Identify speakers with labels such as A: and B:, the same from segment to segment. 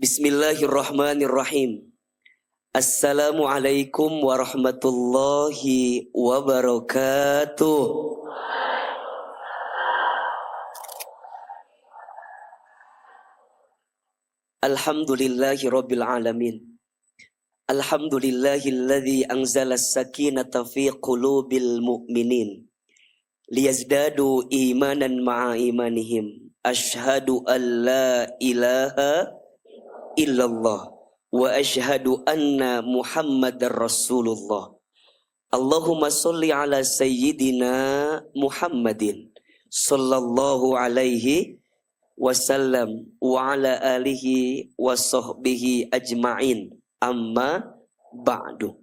A: Bismillahirrahmanirrahim. Assalamualaikum warahmatullahi wabarakatuh. Alhamdulillahi rabbil alamin. Alhamdulillahilladzi anzala as-sakinata fi qulubil mu'minin liyazdadu imanan ma'a imanihim. Asyhadu an la ilaha illallah wa asyhadu anna Muhammadar Rasulullah. Allahumma sholli ala sayyidina Muhammadin sallallahu alaihi wasallam wa ala alihi wa sahbihi ajma'in. Amma ba'du.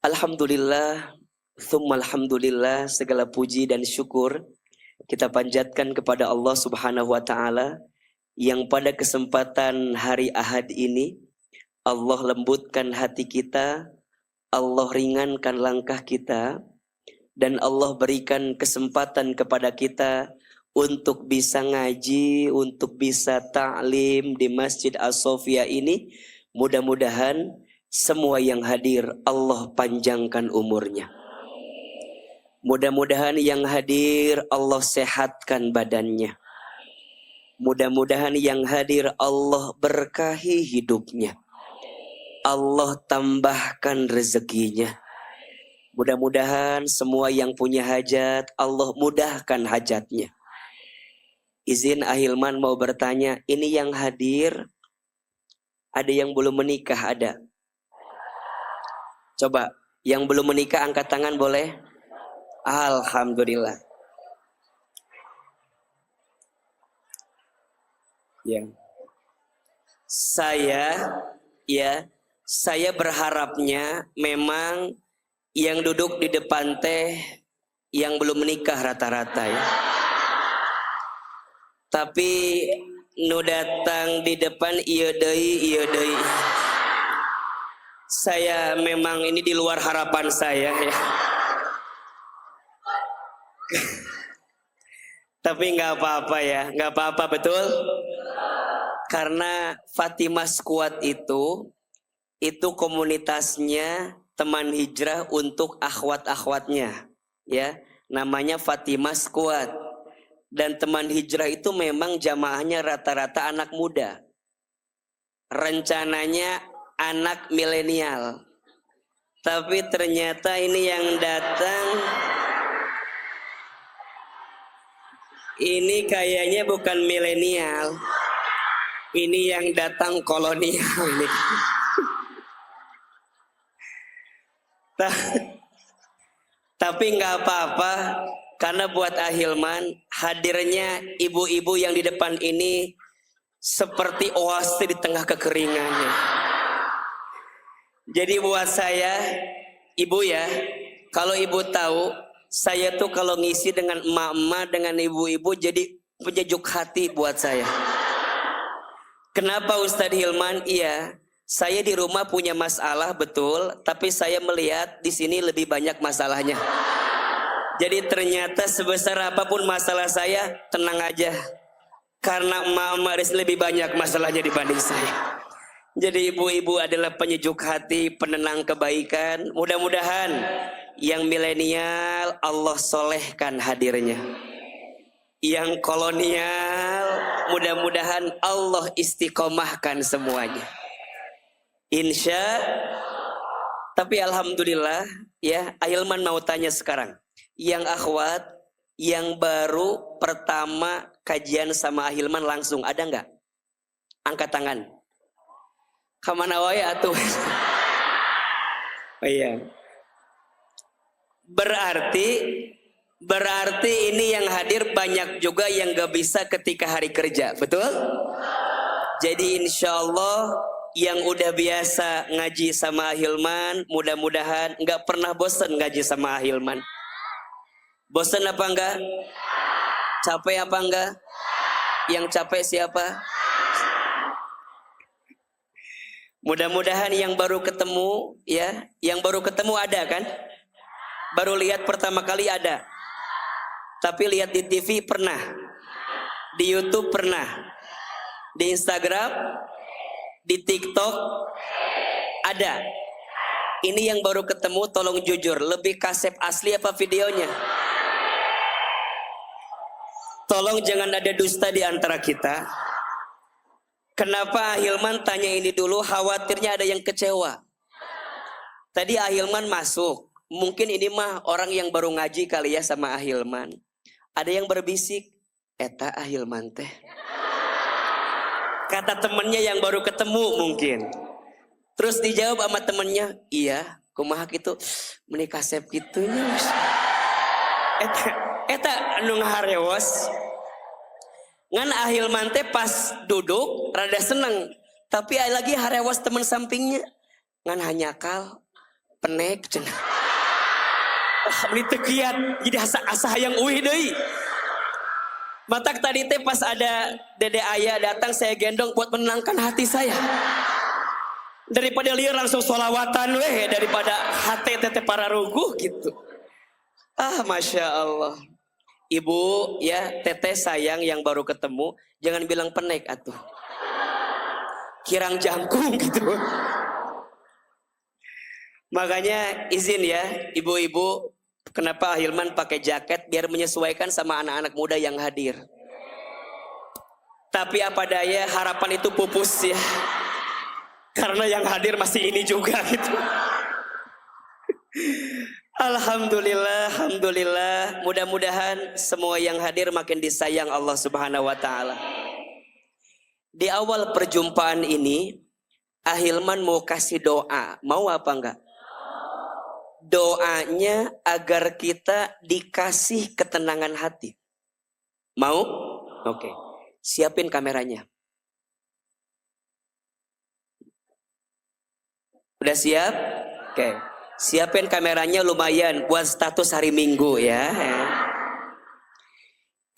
A: Alhamdulillah, thumma alhamdulillah, segala puji dan syukur kita panjatkan kepada Allah Subhanahu wa taala yang pada kesempatan hari Ahad ini Allah lembutkan hati kita, Allah ringankan langkah kita, dan Allah berikan kesempatan kepada kita untuk bisa ngaji, untuk bisa ta'lim di Masjid As-Sofia ini. Mudah-mudahan semua yang hadir Allah panjangkan umurnya. Mudah-mudahan yang hadir Allah sehatkan badannya. Mudah-mudahan yang hadir Allah berkahi hidupnya. Allah tambahkan rezekinya. Mudah-mudahan semua yang punya hajat Allah mudahkan hajatnya. Izin Ahilman mau bertanya, ini yang hadir ada yang belum menikah ada? Coba yang belum menikah angkat tangan boleh? Alhamdulillah. Ya. Saya berharapnya memang yang duduk di depan teh yang belum menikah rata-rata ya. Tapi nu datang di depan ieu deui. Saya memang ini di luar harapan saya ya. Tapi nggak apa-apa ya, nggak apa-apa betul. Karena Fatimah Squad itu komunitasnya teman hijrah untuk akhwat-akhwatnya ya, namanya Fatimah Squad. Dan teman hijrah itu memang jamaahnya rata-rata anak muda, rencananya anak milenial, tapi ternyata ini yang datang ini kayaknya bukan milenial, ini yang datang kolonial ini. Tapi nggak apa-apa, karena buat Ahilman hadirnya ibu-ibu yang di depan ini seperti oase di tengah kekeringannya. Jadi buat saya, ibu ya, kalau ibu tahu saya tuh kalau ngisi dengan emak-emak dengan ibu-ibu jadi penyejuk hati buat saya. Kenapa Ustadz Hilman? Iya, saya di rumah punya masalah betul, tapi saya melihat di sini lebih banyak masalahnya. Jadi ternyata sebesar apapun masalah saya, tenang aja. Karena emak-emak lebih banyak masalahnya dibanding saya. Jadi ibu-ibu adalah penyejuk hati, penenang kebaikan. Mudah-mudahan yang milenial Allah solehkan hadirnya. Yang kolonial mudah-mudahan Allah istiqomahkan semuanya. Insya. Tapi alhamdulillah ya, Ahilman mau tanya sekarang. Yang akhwat yang baru pertama kajian sama Ahilman langsung ada nggak? Angkat tangan. Kamana wae atuh. Oh iya. Berarti ini yang hadir banyak juga yang gak bisa ketika hari kerja, betul? Jadi insya Allah yang udah biasa ngaji sama Ahilman, mudah-mudahan gak pernah bosan ngaji sama Ahilman. Bosan apa enggak? Capek apa enggak? Yang capek siapa? Mudah-mudahan yang baru ketemu ya, yang baru ketemu ada kan? Baru lihat pertama kali ada. Tapi lihat di TV pernah. Di YouTube pernah. Di Instagram Di TikTok ada. Ini yang baru ketemu, tolong jujur, lebih kasep asli apa videonya? Tolong jangan ada dusta di antara kita. Kenapa Ahilman tanya ini dulu? Khawatirnya ada yang kecewa. Tadi Ahilman masuk. Mungkin ini mah orang yang baru ngaji kali ya sama Ahilman. Ada yang berbisik, eta Ahilman teh. Kata temennya yang baru ketemu mungkin. Terus dijawab sama temennya, iya, kumaha gitu, menikah sep gitunya. Eta anu ngaharewas. Ngan Ahilman teh pas duduk rada seneng, tapi lagi harewas teman sampingnya. Ngan hanyakal, penek cenah. Meni teu kiat, jadi asa hayang uih deui. Matak tadi teh pas ada Dede Ayah datang, saya gendong buat menenangkan hati saya. Daripada liar langsung sholawatan weh, daripada hati teteh para ruguh gitu. Masya Allah. Ibu ya, teteh sayang yang baru ketemu, jangan bilang penek atuh. Kirang jangkung gitu. Makanya izin ya, ibu-ibu, kenapa Ahilman pakai jaket biar menyesuaikan sama anak-anak muda yang hadir. Tapi apa daya, harapan itu pupus ya. Karena yang hadir masih ini juga gitu. Alhamdulillah, alhamdulillah. Mudah-mudahan semua yang hadir makin disayang Allah Subhanahu wa taala. Di awal perjumpaan ini, Ahilman mau kasih doa. Mau apa enggak? Doanya agar kita dikasih ketenangan hati. Mau? Oke. Siapin kameranya. Udah siap? Oke. Siapin kameranya lumayan buat status hari Minggu ya.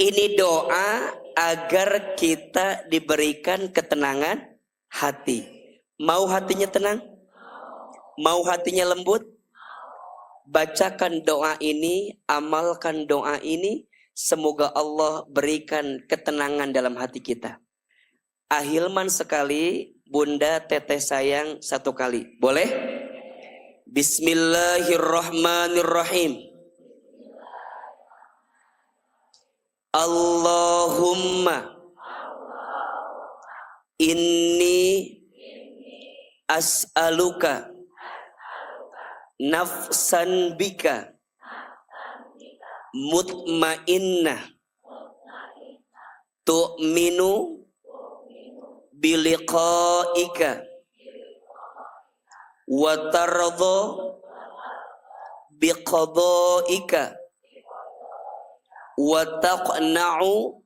A: Ini doa agar kita diberikan ketenangan hati. Mau hatinya tenang? Mau hatinya lembut? Bacakan doa ini, amalkan doa ini. Semoga Allah berikan ketenangan dalam hati kita. Ahilman sekali, Bunda teteh sayang satu kali. Boleh? Bismillahirrahmanirrahim. Allahumma inni as'aluka nafsan bika mutmainnah tu'minu biliqaika wa tardha biqadaika wa taqna'u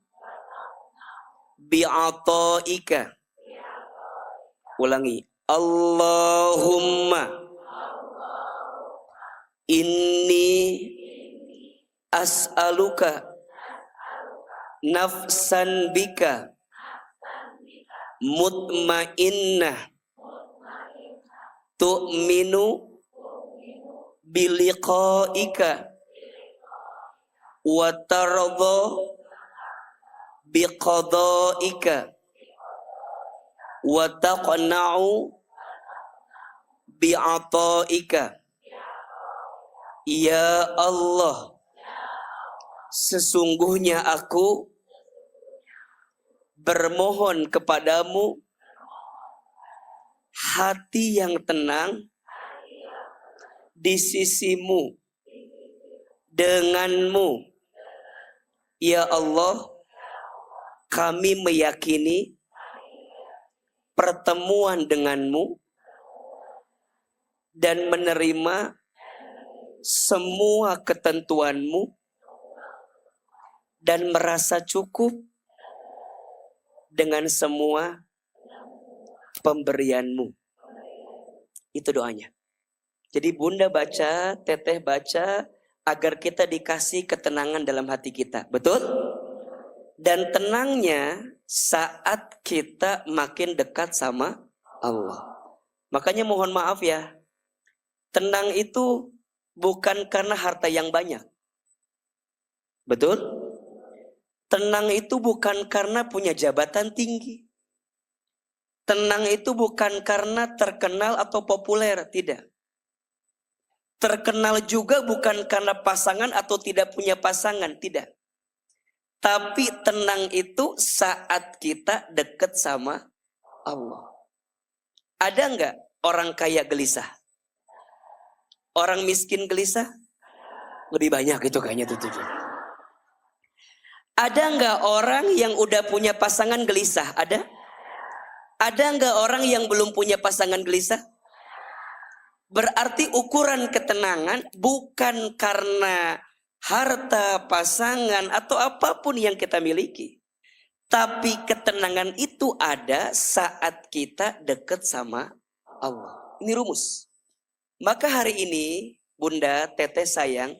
A: bi'ataika. Ulangi. Allahumma inni as'aluka nafsan bika mutmainnah tu'minu biliqaika wa tardha biqadaika wa taqna'u bi'ataika. Ya Allah, sesungguhnya aku bermohon kepadamu hati yang tenang di sisimu denganmu. Ya Allah, kami meyakini pertemuan denganmu dan menerima semua ketentuanmu dan merasa cukup dengan semua pemberianmu. Itu doanya. Jadi Bunda baca, teteh baca, agar kita dikasih ketenangan dalam hati kita. Betul? Dan tenangnya saat kita makin dekat sama Allah. Makanya mohon maaf ya, tenang itu bukan karena harta yang banyak. Betul? Tenang itu bukan karena punya jabatan tinggi. Tenang itu bukan karena terkenal atau populer, tidak. Terkenal juga bukan karena pasangan atau tidak punya pasangan, tidak. Tapi tenang itu saat kita dekat sama Allah. Ada nggak orang kaya gelisah? Orang miskin gelisah? Lebih banyak itu kayaknya tuh. Ada nggak orang yang udah punya pasangan gelisah? Ada? Ada nggak orang yang belum punya pasangan gelisah? Berarti ukuran ketenangan bukan karena harta, pasangan, atau apapun yang kita miliki. Tapi ketenangan itu ada saat kita dekat sama Allah. Ini rumus. Maka hari ini, Bunda, Teteh sayang,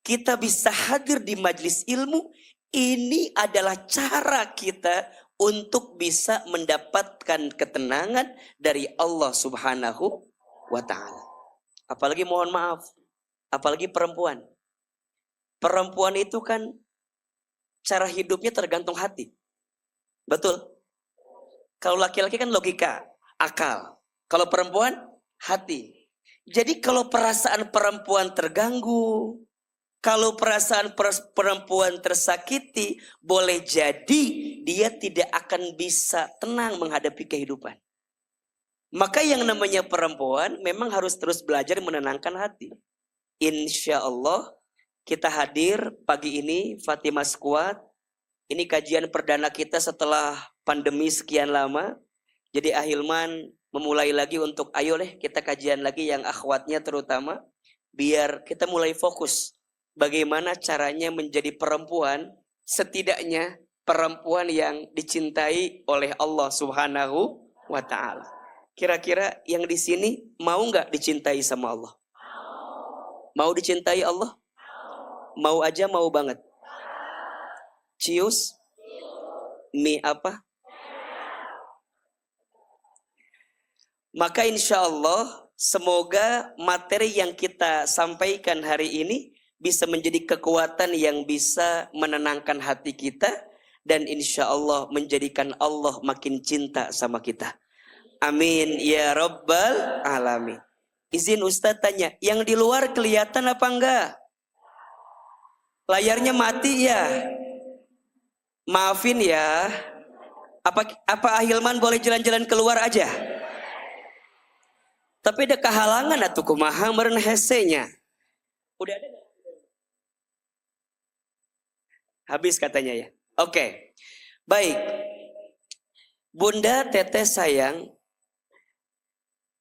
A: kita bisa hadir di majelis ilmu. Ini adalah cara kita untuk bisa mendapatkan ketenangan dari Allah Subhanahu wa Ta'ala. Apalagi mohon maaf, apalagi perempuan. Perempuan itu kan cara hidupnya tergantung hati. Betul? Kalau laki-laki kan logika, akal. Kalau perempuan, hati. Jadi kalau perasaan perempuan terganggu, kalau perasaan perempuan tersakiti, boleh jadi dia tidak akan bisa tenang menghadapi kehidupan. Maka yang namanya perempuan memang harus terus belajar menenangkan hati. Insya Allah kita hadir pagi ini, Fatimah Squad. Ini kajian perdana kita setelah pandemi sekian lama. Jadi Ahilman memulai lagi untuk ayo deh kita kajian lagi yang akhwatnya terutama. Biar kita mulai fokus. Bagaimana caranya menjadi perempuan, setidaknya perempuan yang dicintai oleh Allah Subhanahu wa Ta'ala. Kira-kira yang di sini mau nggak dicintai sama Allah? Mau dicintai Allah? Mau aja, mau banget. Cius? Mi apa? Maka insya Allah semoga materi yang kita sampaikan hari ini bisa menjadi kekuatan yang bisa menenangkan hati kita. Dan insya Allah menjadikan Allah makin cinta sama kita. Amin ya Rabbal Alamin. Izin Ustadz tanya, yang di luar kelihatan apa enggak? Layarnya mati ya? Maafin ya. Apa Ahilman boleh jalan-jalan keluar aja? Tapi ada kehalangan atuh kumaha meureun hesenya. Udah ada? Habis katanya ya. Oke. Baik. Bunda, Teteh sayang,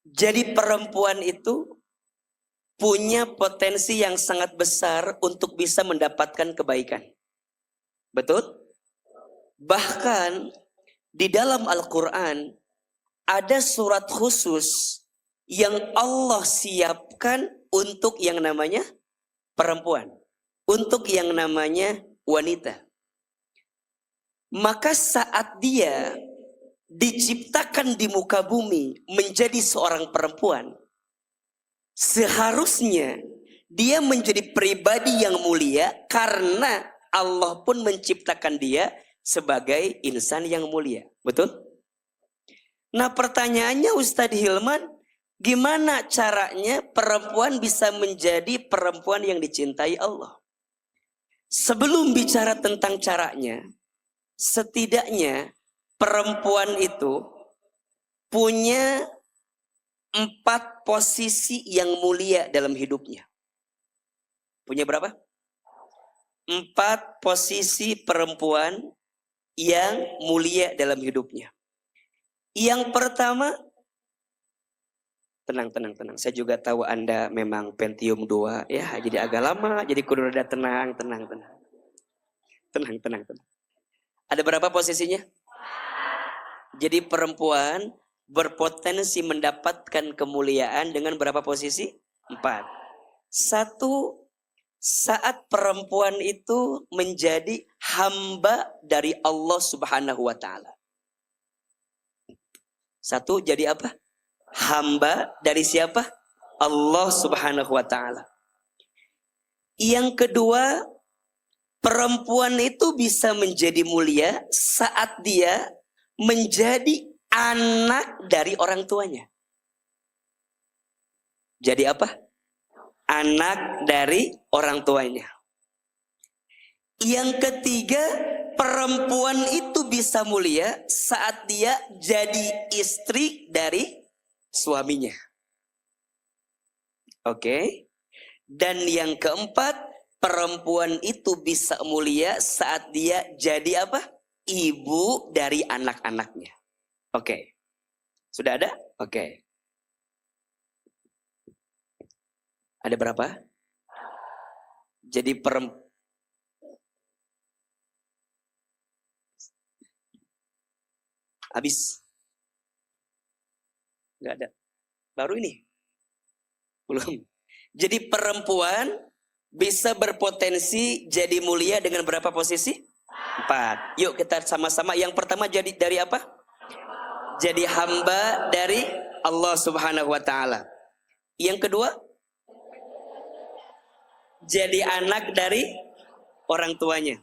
A: jadi perempuan itu punya potensi yang sangat besar untuk bisa mendapatkan kebaikan. Betul? Bahkan di dalam Al-Quran ada surat khusus yang Allah siapkan untuk yang namanya perempuan. Untuk yang namanya wanita. Maka saat dia diciptakan di muka bumi menjadi seorang perempuan, seharusnya dia menjadi pribadi yang mulia karena Allah pun menciptakan dia sebagai insan yang mulia. Betul? Nah pertanyaannya Ustadz Hilman, gimana caranya perempuan bisa menjadi perempuan yang dicintai Allah? Sebelum bicara tentang caranya, setidaknya perempuan itu punya 4 posisi yang mulia dalam hidupnya. Punya berapa? 4 posisi perempuan yang mulia dalam hidupnya. Yang pertama, tenang. Saya juga tahu Anda memang Pentium 2 ya, jadi agak lama, jadi kudu rada tenang. Tenang. Ada berapa posisinya? Jadi perempuan berpotensi mendapatkan kemuliaan dengan berapa posisi? 4. 1, saat perempuan itu menjadi hamba dari Allah Subhanahu wa Ta'ala. 1, jadi apa? Hamba dari siapa? Allah Subhanahu wa Ta'ala. Yang kedua, perempuan itu bisa menjadi mulia saat dia menjadi anak dari orang tuanya. Jadi apa? Anak dari orang tuanya. Yang ketiga, perempuan itu bisa mulia saat dia jadi istri dari suaminya. Oke. Dan yang keempat, perempuan itu bisa mulia saat dia jadi apa? Ibu dari anak-anaknya. Oke. Sudah ada? Oke. Ada berapa? Jadi habis. Nggak ada. Baru ini. Belum. Jadi perempuan bisa berpotensi jadi mulia dengan berapa posisi? 4. Yuk kita sama-sama. Yang pertama jadi dari apa? Jadi hamba dari Allah Subhanahu wa taala. Yang kedua, jadi anak dari orang tuanya.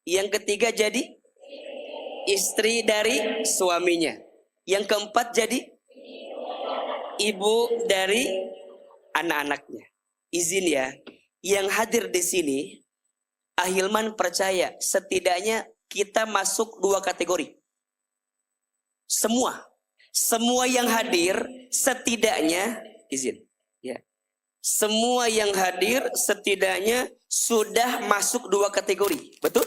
A: Yang ketiga jadi istri dari suaminya. Yang keempat jadi ibu dari anak-anaknya. Izin ya, yang hadir di sini, Ahilman percaya setidaknya kita masuk 2 kategori. Semua yang hadir setidaknya, izin ya. Semua yang hadir setidaknya sudah masuk 2 kategori. Betul?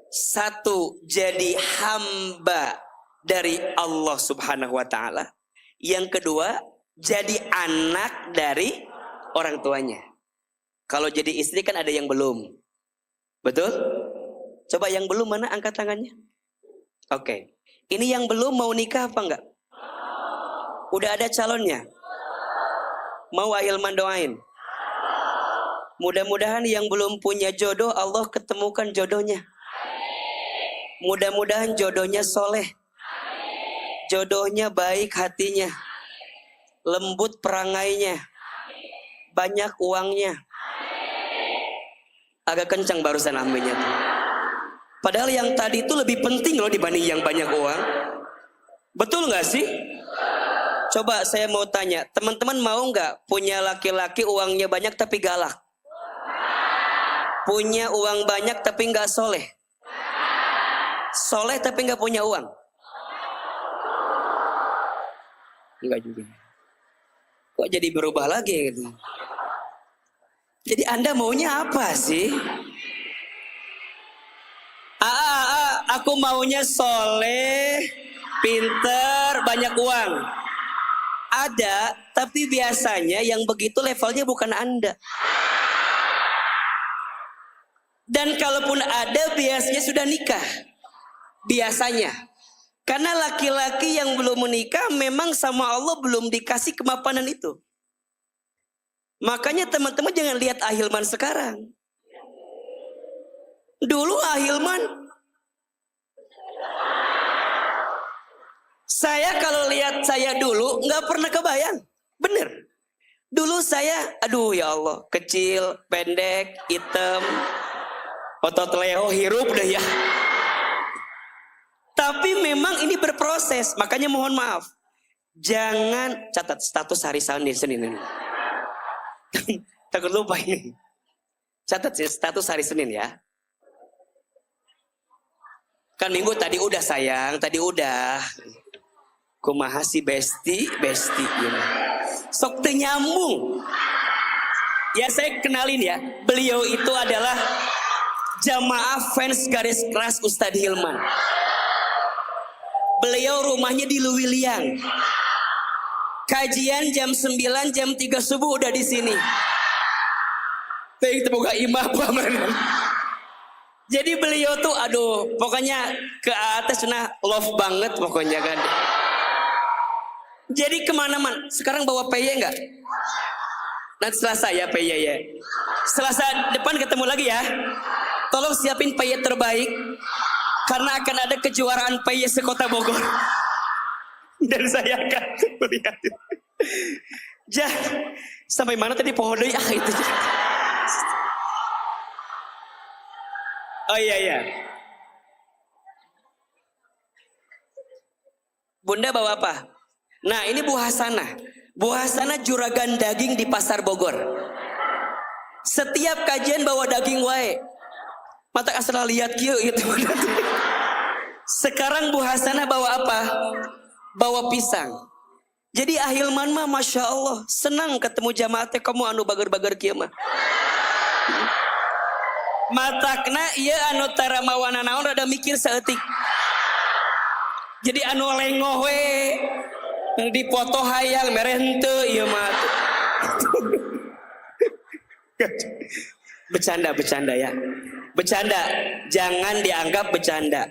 A: 1, jadi hamba dari Allah Subhanahu wa taala. Yang kedua, jadi anak dari orang tuanya. Kalau jadi istri kan ada yang belum. Betul? Coba yang belum mana, angkat tangannya. Oke. Ini yang belum mau nikah apa enggak? Udah ada calonnya? Mau Ahilman doain? Mudah-mudahan yang belum punya jodoh Allah ketemukan jodohnya. Mudah-mudahan jodohnya soleh. Jodohnya baik hatinya. Lembut perangainya. Banyak uangnya. Agak kencang barusan aminnya tuh. Padahal yang tadi itu lebih penting loh dibanding yang banyak uang. Betul gak sih? Coba saya mau tanya, teman-teman mau gak punya laki-laki uangnya banyak tapi galak? Punya uang banyak tapi gak soleh? Soleh tapi gak punya uang? Enggak juga. Kok jadi berubah lagi gitu? Jadi Anda maunya apa sih? Aku maunya soleh, pinter, banyak uang. Ada, tapi biasanya yang begitu levelnya bukan Anda. Dan kalaupun ada, biasanya sudah nikah. Biasanya. Karena laki-laki yang belum menikah memang sama Allah belum dikasih kemapanan itu. Makanya teman-teman jangan lihat Ahilman sekarang. Dulu Ahilman, saya kalau lihat saya dulu nggak pernah kebayang. Bener. Dulu saya, aduh ya Allah, kecil, pendek, hitam, otot leho, hirup deh ya. Tapi memang ini berproses, makanya mohon maaf. Jangan catat status hari Senin ini. Takut lupa ini. Catat sih status hari Senin ya. Kan minggu tadi udah sayang, tadi udah. Kumaha si besti ya. Sok teu nyambung. Ya saya kenalin ya, beliau itu adalah jamaah fans garis keras Ustadz Hilman. Beliau rumahnya di Luwiliang. Kajian jam 9, jam 3 subuh udah di sini. Teuing teu boga imah pamanan. Jadi beliau tuh aduh, pokoknya ke atas nah love banget pokoknya kan. Jadi kemana-mana. Sekarang bawa PY enggak? Nanti Selasa ya PY ya. Selasa depan ketemu lagi ya. Tolong siapin PY terbaik. Karena akan ada kejuaraan PY sekota Bogor. Dan saya akan melihat. Jah, sampai mana tadi pohon deui itu. Oh iya. Bunda bawa apa? Nah ini Bu Hasanah. Bu Hasanah juragan daging di Pasar Bogor. Setiap kajian bawa daging wae. Mata asal lihat kieu gitu. Sekarang Bu Hasanah bawa apa? Bawa pisang. Jadi ahilman mah Masya Allah senang ketemu jamaah teh kamu anu bager-bager kieu mah. Matakna ieu anu tara mawana naon rada mikir saeutik. Jadi anu lengoh we dipoto hayang mere henteu ieu mah. Bercanda ya. Bercanda, jangan dianggap bercanda.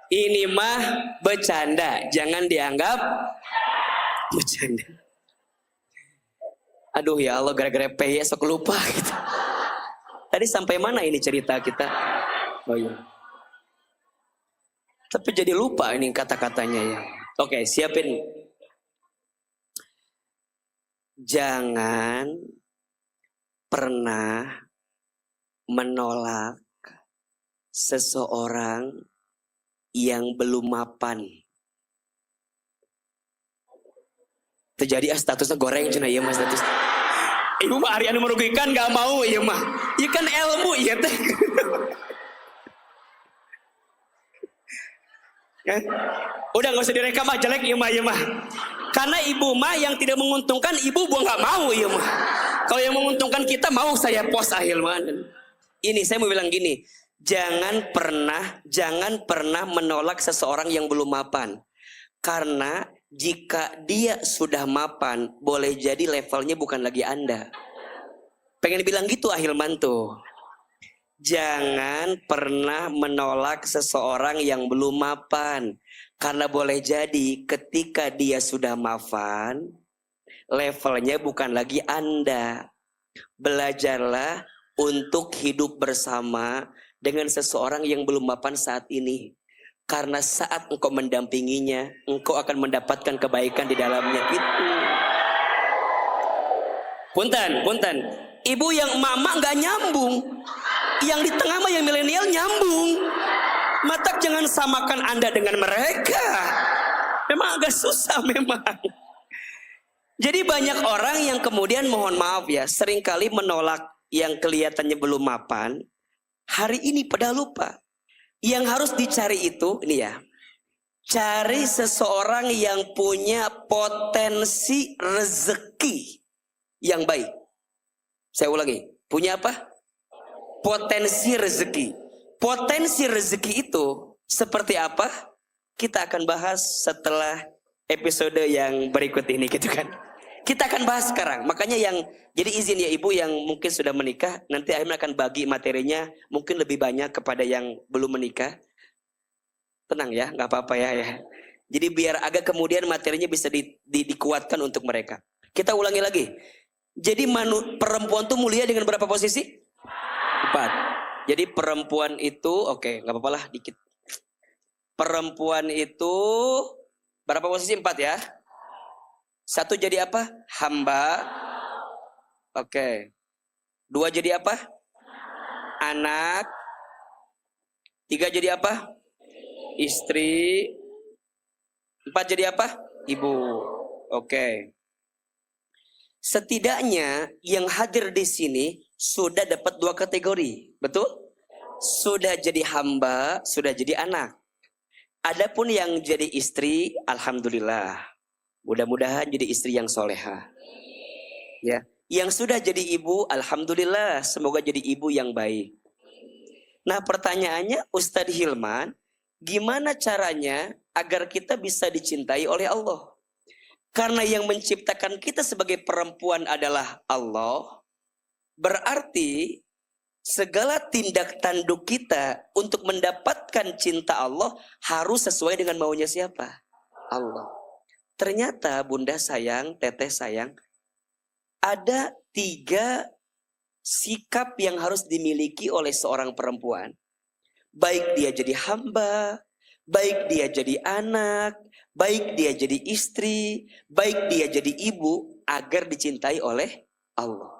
A: Ini mah bercanda, jangan dianggap bercanda. Aduh ya Allah, gara-gara PY sok lupa gitu. Tadi sampai mana ini cerita kita? Oh iya. Tapi jadi lupa ini kata-katanya ya. Oke, siapin. Jangan pernah menolak seseorang yang belum mapan. Terjadi statusnya goreng cina iya mas status. Ibu mah hari anu merugikan gak mau iya mah. Iya kan ilmu iya teh. Kan? Udah nggak usah direkam aja jelek iya mah. Karena ibu mah yang tidak menguntungkan ibu nggak mau iya mah. Kalau yang menguntungkan kita mau saya post ahilman. Ini saya mau bilang gini, jangan pernah menolak seseorang yang belum mapan. Karena jika dia sudah mapan, boleh jadi levelnya bukan lagi Anda. Pengen bilang gitu ahilman tuh. Jangan pernah menolak seseorang yang belum mapan. Karena boleh jadi ketika dia sudah mapan, levelnya bukan lagi Anda. Belajarlah untuk hidup bersama dengan seseorang yang belum mapan saat ini. Karena saat engkau mendampinginya, engkau akan mendapatkan kebaikan di dalamnya. Itu. Punten. Ibu yang emak-emak gak nyambung. Yang di tengah mah yang milenial nyambung. Mata jangan samakan Anda dengan mereka. Memang agak susah memang. Jadi banyak orang yang kemudian mohon maaf ya, seringkali menolak yang kelihatannya belum mapan. Hari ini pada lupa. Yang harus dicari itu, ini ya. Cari seseorang yang punya potensi rezeki yang baik. Saya ulangi, punya apa? Potensi rezeki. Potensi rezeki itu seperti apa? Kita akan bahas setelah episode yang berikut ini gitu kan. Kita akan bahas sekarang. Makanya jadi izin ya ibu yang mungkin sudah menikah, nanti Ahilman akan bagi materinya mungkin lebih banyak kepada yang belum menikah. Tenang ya, nggak apa-apa ya. Jadi biar agak kemudian materinya bisa dikuatkan untuk mereka. Kita ulangi lagi. Jadi perempuan tuh mulia dengan berapa posisi? 4. Jadi perempuan itu, oke, nggak apa-apa lah dikit. Perempuan itu berapa posisi? 4 ya. 1 jadi apa? Hamba. Oke. 2 jadi apa? Anak. 3 jadi apa? Istri. 4 jadi apa? Ibu. Oke. Setidaknya yang hadir di sini sudah dapat 2 kategori, betul? Sudah jadi hamba, sudah jadi anak. Adapun yang jadi istri, alhamdulillah. Mudah-mudahan jadi istri yang soleha. Ya, yang sudah jadi ibu, alhamdulillah, semoga jadi ibu yang baik. Nah, pertanyaannya Ustadz Hilman, gimana caranya agar kita bisa dicintai oleh Allah? Karena yang menciptakan kita sebagai perempuan adalah Allah, berarti segala tindak tanduk kita untuk mendapatkan cinta Allah harus sesuai dengan maunya siapa? Allah. Ternyata bunda sayang, teteh sayang, ada 3 sikap yang harus dimiliki oleh seorang perempuan. Baik dia jadi hamba, baik dia jadi anak, baik dia jadi istri, baik dia jadi ibu, agar dicintai oleh Allah.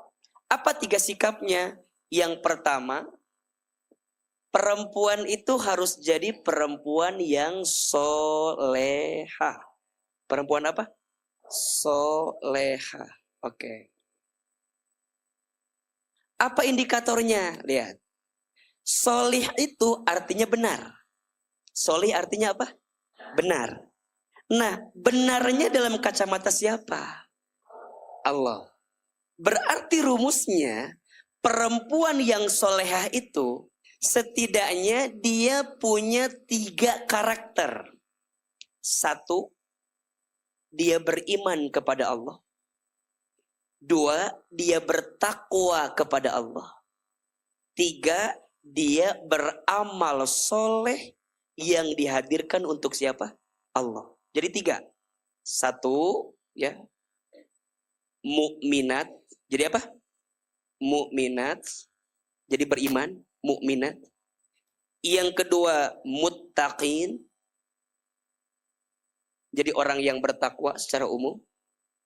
A: Apa 3 sikapnya? Yang pertama, Perempuan itu harus jadi perempuan yang soleha. Perempuan apa? Soleha. Oke. Apa indikatornya? Lihat. Solih itu artinya benar. Solih artinya apa? Benar. Nah, benarnya dalam kacamata siapa? Allah. Berarti rumusnya, perempuan yang solehah itu setidaknya dia punya 3 karakter. 1, dia beriman kepada Allah. 2, dia bertakwa kepada Allah. 3, dia beramal soleh yang dihadirkan untuk siapa? Allah. Jadi 3. 1, ya, mukminat. Jadi apa? Mukminat. Jadi beriman, mukminat. Yang kedua, muttaqin. Jadi orang yang bertakwa secara umum.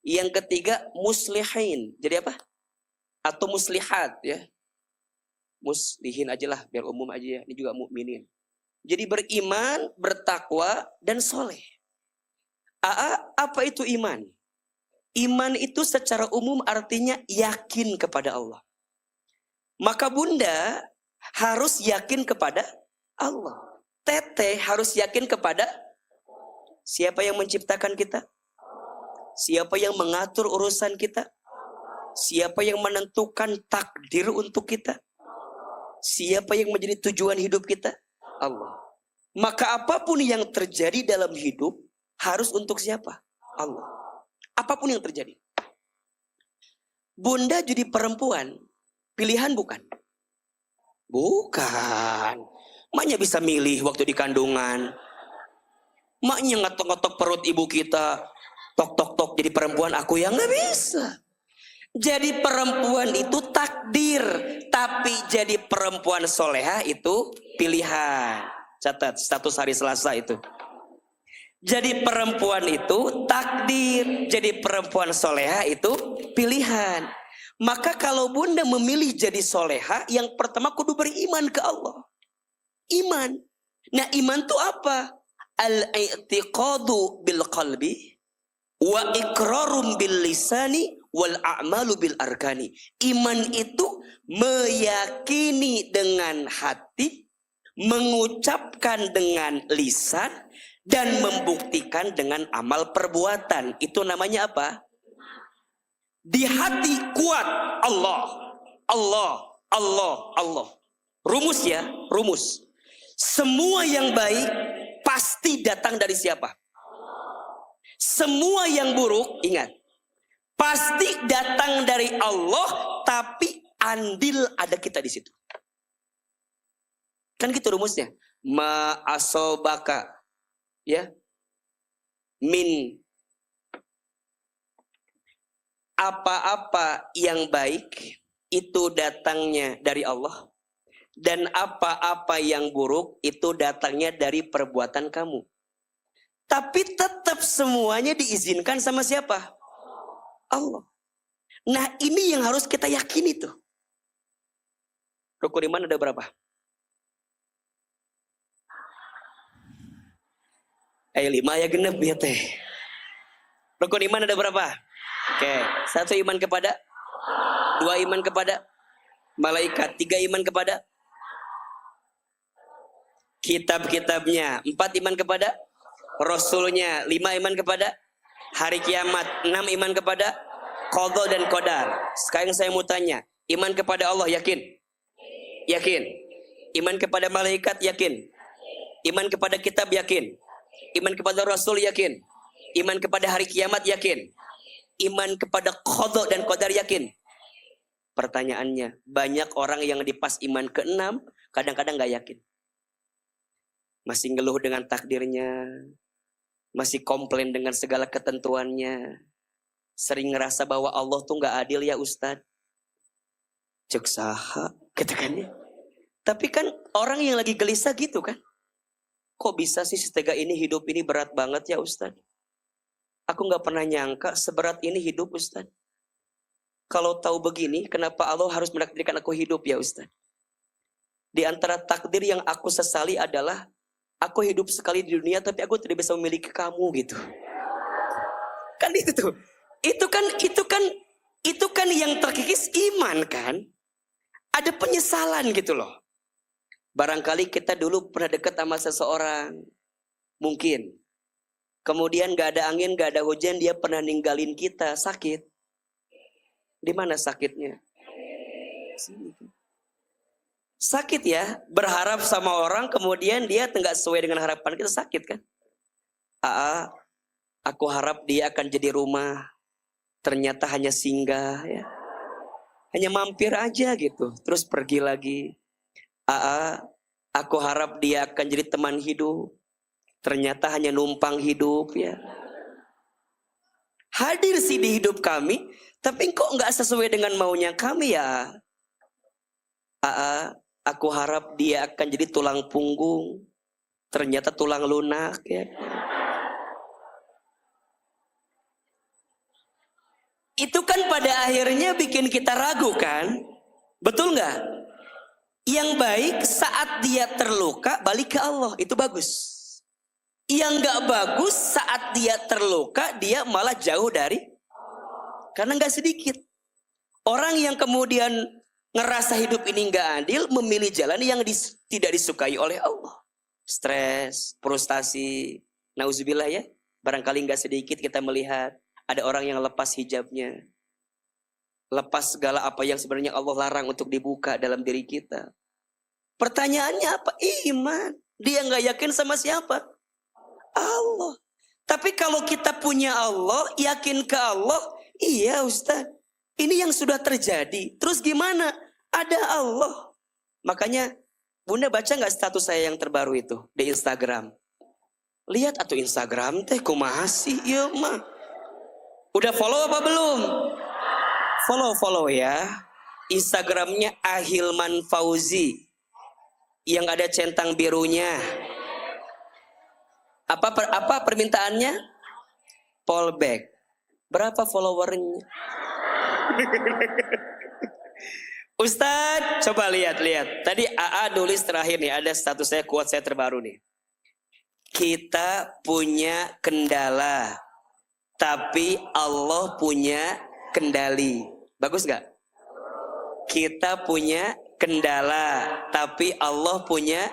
A: Yang ketiga, muslihin. Jadi apa? Atau muslihat, ya. Muslihin aja lah, biar umum aja ya. Ini juga mukminin. Jadi beriman, bertakwa, dan soleh. Apa itu iman? Iman itu secara umum artinya yakin kepada Allah. Maka bunda harus yakin kepada Allah. Teteh harus yakin kepada siapa yang menciptakan kita? Siapa yang mengatur urusan kita? Siapa yang menentukan takdir untuk kita? Siapa yang menjadi tujuan hidup kita? Allah. Maka apapun yang terjadi dalam hidup harus untuk siapa? Allah. Apapun yang terjadi. Bunda jadi perempuan, pilihan bukan? Bukan. Maknya bisa milih waktu di kandungan. Maknya ngetok-ngetok perut ibu kita. Tok-tok-tok jadi perempuan, aku yang gak bisa. Jadi perempuan itu takdir. Tapi jadi perempuan soleha itu pilihan. Catat status hari Selasa itu. Jadi perempuan itu takdir. Jadi perempuan soleha itu pilihan. Maka kalau bunda memilih jadi soleha, yang pertama kudu beriman ke Allah. Iman. Nah iman itu apa? Al-i'tiqadu bil qalbi wa iqrarum bil lisani wal a'malu bil arkani. Iman itu meyakini dengan hati, mengucapkan dengan lisan, dan membuktikan dengan amal perbuatan. Itu namanya apa? Di hati kuat Allah, Allah, Allah, Allah. Rumus ya, rumus. Semua yang baik pasti datang dari siapa? Semua yang buruk, ingat, pasti datang dari Allah, tapi andil ada kita di situ. Kan gitu rumusnya. Ma asobaka, ya, min, apa-apa yang baik itu datangnya dari Allah, dan apa-apa yang buruk itu datangnya dari perbuatan kamu. Tapi tetap semuanya diizinkan sama siapa? Allah. Nah ini yang harus kita yakini tuh. Rukun iman ada berapa? Ayo 5 ya genep ya teh. Rukun iman ada berapa? Oke. 1 iman kepada, 2 iman kepada malaikat, 3 iman kepada kitab-kitabnya, 4 iman kepada Rasulnya, 5 iman kepada hari kiamat, 6 iman kepada qadha dan qadar. Sekarang saya mau tanya, iman kepada Allah yakin? Yakin. Iman kepada malaikat yakin? Iman kepada kitab yakin? Iman kepada Rasul yakin? Iman kepada hari kiamat yakin? Iman kepada qadha dan qadar yakin? Pertanyaannya, banyak orang yang di pas iman ke-6 kadang-kadang gak yakin. Masih ngeluh dengan takdirnya, masih komplain dengan segala ketentuannya, sering ngerasa bahwa Allah tuh gak adil ya Ustadz. Cek saha, katakannya. Tapi kan orang yang lagi gelisah gitu kan. Kok bisa sih setega ini hidup ini berat banget ya Ustadz. Aku gak pernah nyangka seberat ini hidup Ustadz. Kalau tahu begini, kenapa Allah harus menakdirkan aku hidup ya Ustadz. Di antara takdir yang aku sesali adalah aku hidup sekali di dunia tapi aku tidak bisa memiliki kamu gitu. Kan itu tuh. Itu kan yang terkikis iman kan? Ada penyesalan gitu loh. Barangkali kita dulu pernah dekat sama seseorang. Mungkin. Kemudian gak ada angin, gak ada hujan, dia pernah ninggalin kita, sakit. Di mana sakitnya? Sakit ya, berharap sama orang kemudian dia nggak sesuai dengan harapan kita, sakit kan? Aku harap dia akan jadi rumah, ternyata hanya singgah ya. Hanya mampir aja gitu, terus pergi lagi. Aku harap dia akan jadi teman hidup, ternyata hanya numpang hidup ya. Hadir sih di hidup kami, tapi kok nggak sesuai dengan maunya kami ya. Aku harap dia akan jadi tulang punggung, ternyata tulang lunak ya. Itu kan pada akhirnya bikin kita ragu kan? Betul nggak? Yang baik saat dia terluka balik ke Allah, itu bagus. Yang nggak bagus saat dia terluka dia malah jauh dari, karena nggak sedikit orang yang kemudian ngerasa hidup ini nggak adil, memilih jalan yang tidak disukai oleh Allah. Stres, frustasi, nauzubillah ya. Barangkali nggak sedikit kita melihat ada orang yang lepas hijabnya, lepas segala apa yang sebenarnya Allah larang untuk dibuka dalam diri kita. Pertanyaannya apa? Iman. Dia nggak yakin sama siapa? Allah. Tapi kalau kita punya Allah, yakin ke Allah, iya Ustaz, ini yang sudah terjadi. Terus gimana? Ada Allah. Makanya Bunda baca nggak status saya yang terbaru itu di Instagram? Lihat atau Instagram teh kumaha sih ya mah. Udah follow apa belum? Follow ya. Instagramnya Ahilman Fauzi yang ada centang birunya. Apa permintaannya? Fallback. Berapa followernya? Ustadz, coba lihat. Tadi AA nulis terakhir nih, ada status saya, quote saya terbaru nih. Kita punya kendala, tapi Allah punya kendali. Bagus gak? Kita punya kendala, tapi Allah punya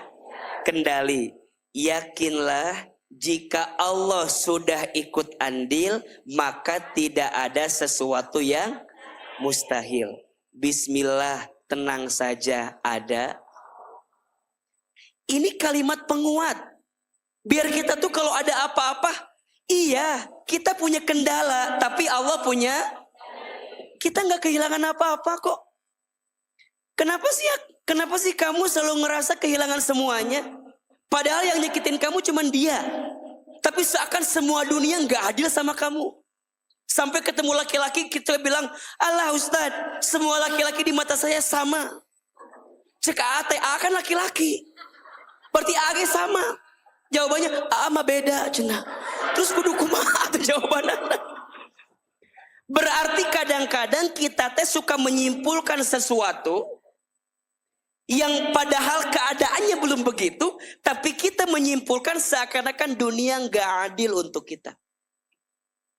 A: kendali. Yakinlah, jika Allah sudah ikut andil, maka tidak ada sesuatu yang mustahil. Bismillah, tenang saja ada. Ini kalimat penguat. Biar kita tuh kalau ada apa-apa, iya, kita punya kendala, tapi Allah punya. Kita nggak kehilangan apa-apa kok. Kenapa sih kamu selalu ngerasa kehilangan semuanya? Padahal yang nyakitin kamu cuma dia. Tapi seakan semua dunia nggak adil sama kamu. Sampai ketemu laki-laki kita bilang, Allah Ustadz, semua laki-laki di mata saya sama. Cek A kan laki-laki. Berarti A sama. Jawabannya A mah beda cenah. Terus kudu kumaha tuh jawabannya. Berarti kadang-kadang kita teh suka menyimpulkan sesuatu yang padahal keadaannya belum begitu, tapi kita menyimpulkan seakan-akan dunia nggak adil untuk kita.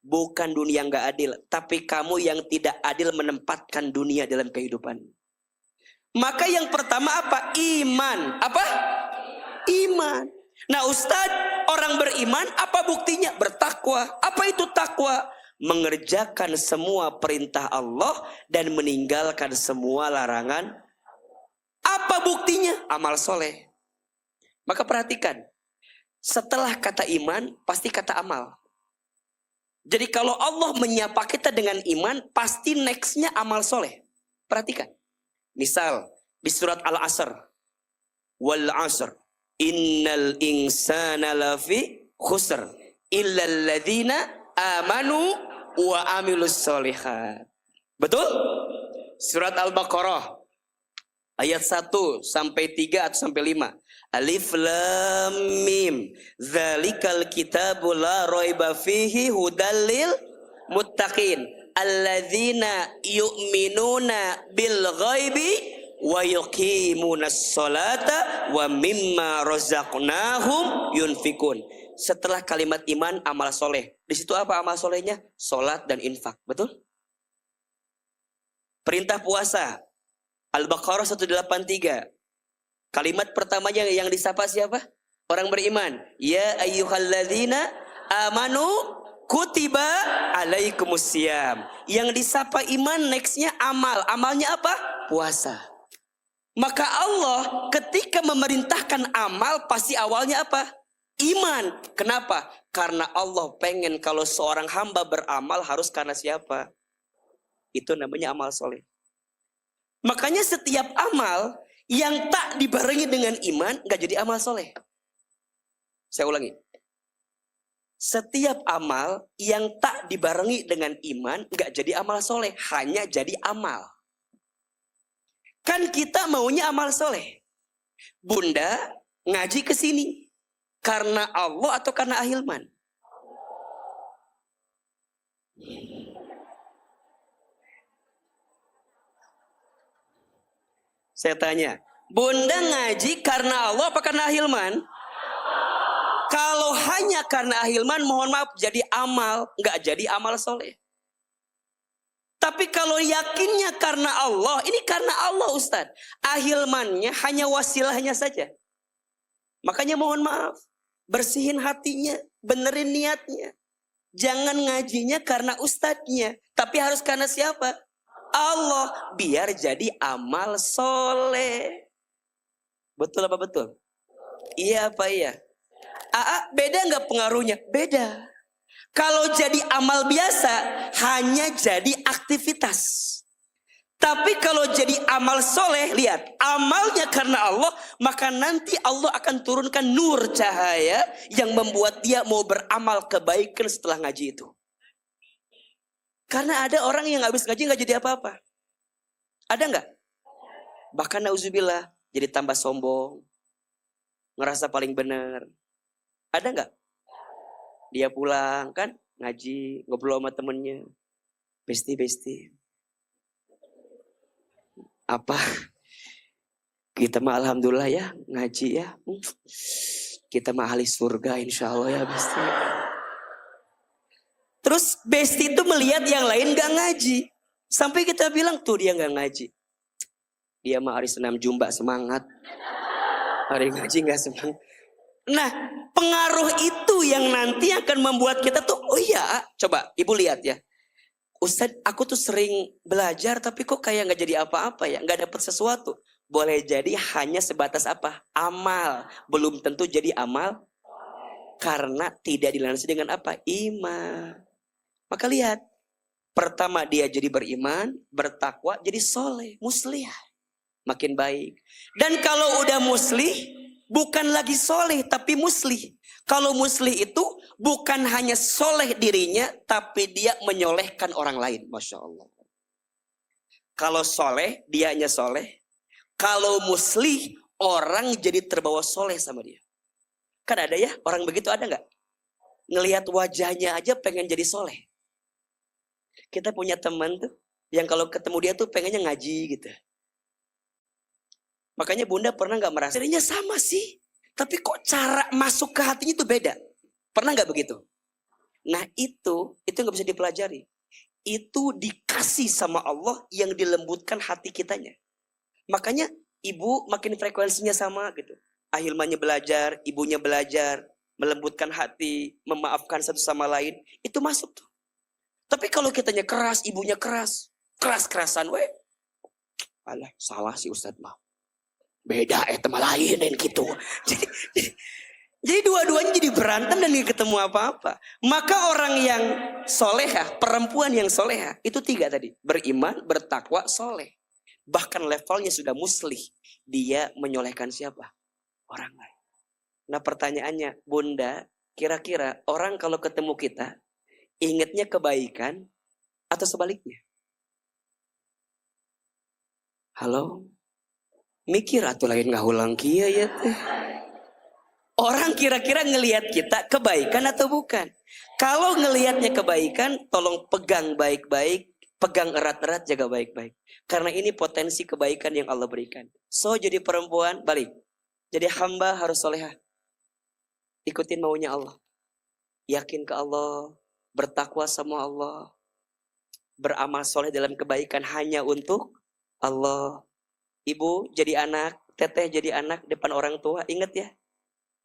A: Bukan dunia nggak adil, tapi kamu yang tidak adil menempatkan dunia dalam kehidupan. Maka yang pertama apa? Iman. Apa? Iman. Nah Ustadz, orang beriman apa buktinya? Bertakwa. Apa itu takwa? Mengerjakan semua perintah Allah dan meninggalkan semua larangan. Apa buktinya? Amal soleh. Maka perhatikan, setelah kata iman pasti kata amal. Jadi kalau Allah menyapa kita dengan iman, pasti nextnya amal soleh. Perhatikan. Misal di surat Al-Asr, wal asr, innal insana lafi khusr, illal ladzina amanu wa amilus solihat. Betul? Surat Al-Baqarah ayat 1 sampai 3 atau sampai 5. Alif lam mim. Dzalikal kitabu la raiba fihi hudal lil muttaqin alladzina yu'minuna bil ghaibi wa yuqimunas sholata wa mimma razaqnahum yunfikun. Setelah kalimat iman, amal soleh. Di situ apa amal solehnya? Salat dan infak. Betul? Perintah puasa. Al-Baqarah 183. Kalimat pertamanya yang disapa siapa? Orang beriman. Ya ayyuhalladzina amanu kutiba alaikumusiyam. Yang disapa iman, nextnya amal. Amalnya apa? Puasa. Maka Allah ketika memerintahkan amal, pasti awalnya apa? Iman. Kenapa? Karena Allah pengen kalau seorang hamba beramal harus karena siapa? Itu namanya amal soleh. Makanya setiap amal yang tak dibarengi dengan iman gak jadi amal soleh. Saya ulangi. Setiap amal yang tak dibarengi dengan iman gak jadi amal soleh, hanya jadi amal. Kan kita maunya amal soleh. Bunda ngaji ke sini karena Allah atau karena ahilman? Saya tanya, Bunda ngaji karena Allah apa karena ahilman? Kalau hanya karena ahilman, mohon maaf, jadi amal, nggak jadi amal soleh. Tapi kalau yakinnya karena Allah, ini karena Allah Ustadz. Ahilmannya hanya wasilahnya saja. Makanya mohon maaf, bersihin hatinya, benerin niatnya. Jangan ngajinya karena ustadznya, tapi harus karena siapa? Allah, biar jadi amal soleh. Betul apa betul? Iya apa iya? Beda nggak pengaruhnya? Beda. Kalau jadi amal biasa, hanya jadi aktivitas. Tapi kalau jadi amal soleh, lihat, amalnya karena Allah, maka nanti Allah akan turunkan nur cahaya yang membuat dia mau beramal kebaikan setelah ngaji itu. Karena ada orang yang habis ngaji nggak jadi apa-apa. Ada nggak? Bahkan nauzubillah, jadi tambah sombong, ngerasa paling benar. Ada nggak? Dia pulang kan ngaji, ngobrol sama temennya, besti. Apa? Kita mah alhamdulillah ya ngaji ya. Kita mah ahli surga insya Allah ya besti. Terus besti itu melihat yang lain gak ngaji. Sampai kita bilang tuh dia gak ngaji. Dia mah hari senam jumba semangat. Hari ngaji gak semangat. Nah pengaruh itu yang nanti akan membuat kita tuh, oh iya, coba ibu lihat ya. Ustadz, aku tuh sering belajar tapi kok kayak gak jadi apa-apa ya, gak dapet sesuatu. Boleh jadi hanya sebatas apa? Amal. Belum tentu jadi amal. Karena tidak dilandasi dengan apa? Iman. Maka lihat. Pertama dia jadi beriman, bertakwa, jadi soleh, muslih. Makin baik. Dan kalau udah muslih, bukan lagi soleh tapi muslih. Kalau muslih itu bukan hanya soleh dirinya, tapi dia menyolehkan orang lain. Masya Allah. Kalau soleh, dia hanya soleh. Kalau muslih, orang jadi terbawa soleh sama dia. Kan ada ya, orang begitu ada nggak? Ngelihat wajahnya aja pengen jadi soleh. Kita punya teman tuh, yang kalau ketemu dia tuh pengennya ngaji gitu. Makanya bunda pernah nggak merasa dirinya sama sih, tapi kok cara masuk ke hatinya itu beda. Pernah nggak begitu? Nah itu nggak bisa dipelajari. Itu dikasih sama Allah yang dilembutkan hati kitanya. Makanya ibu makin frekuensinya sama gitu. Ahilmannya belajar, ibunya belajar, melembutkan hati, memaafkan satu sama lain, itu masuk tuh. Tapi kalau kitanya keras, ibunya keras, keras-kerasan, alah salah sih Ustadz mah. Beda teman lain dan gitu. Jadi dua-duanya jadi berantem dan gak ketemu apa-apa. Maka orang yang solehah, perempuan yang solehah, itu 3 tadi. Beriman, bertakwa, soleh. Bahkan levelnya sudah muslih. Dia menyolehkan siapa? Orang lain. Nah pertanyaannya, bunda, kira-kira orang kalau ketemu kita, ingatnya kebaikan atau sebaliknya? Halo? Mikir atau lain ngahulang kia ya teh. Orang kira-kira ngelihat kita kebaikan atau bukan? Kalau ngelihatnya kebaikan, tolong pegang baik-baik Pegang erat-erat, jaga baik-baik. Karena ini potensi kebaikan yang Allah berikan. So jadi perempuan, balik. Jadi hamba harus solehah. Ikutin maunya Allah. Yakin ke Allah. Bertakwa sama Allah. Beramal soleh dalam kebaikan hanya untuk Allah. Ibu jadi anak, teteh jadi anak depan orang tua. Ingat ya.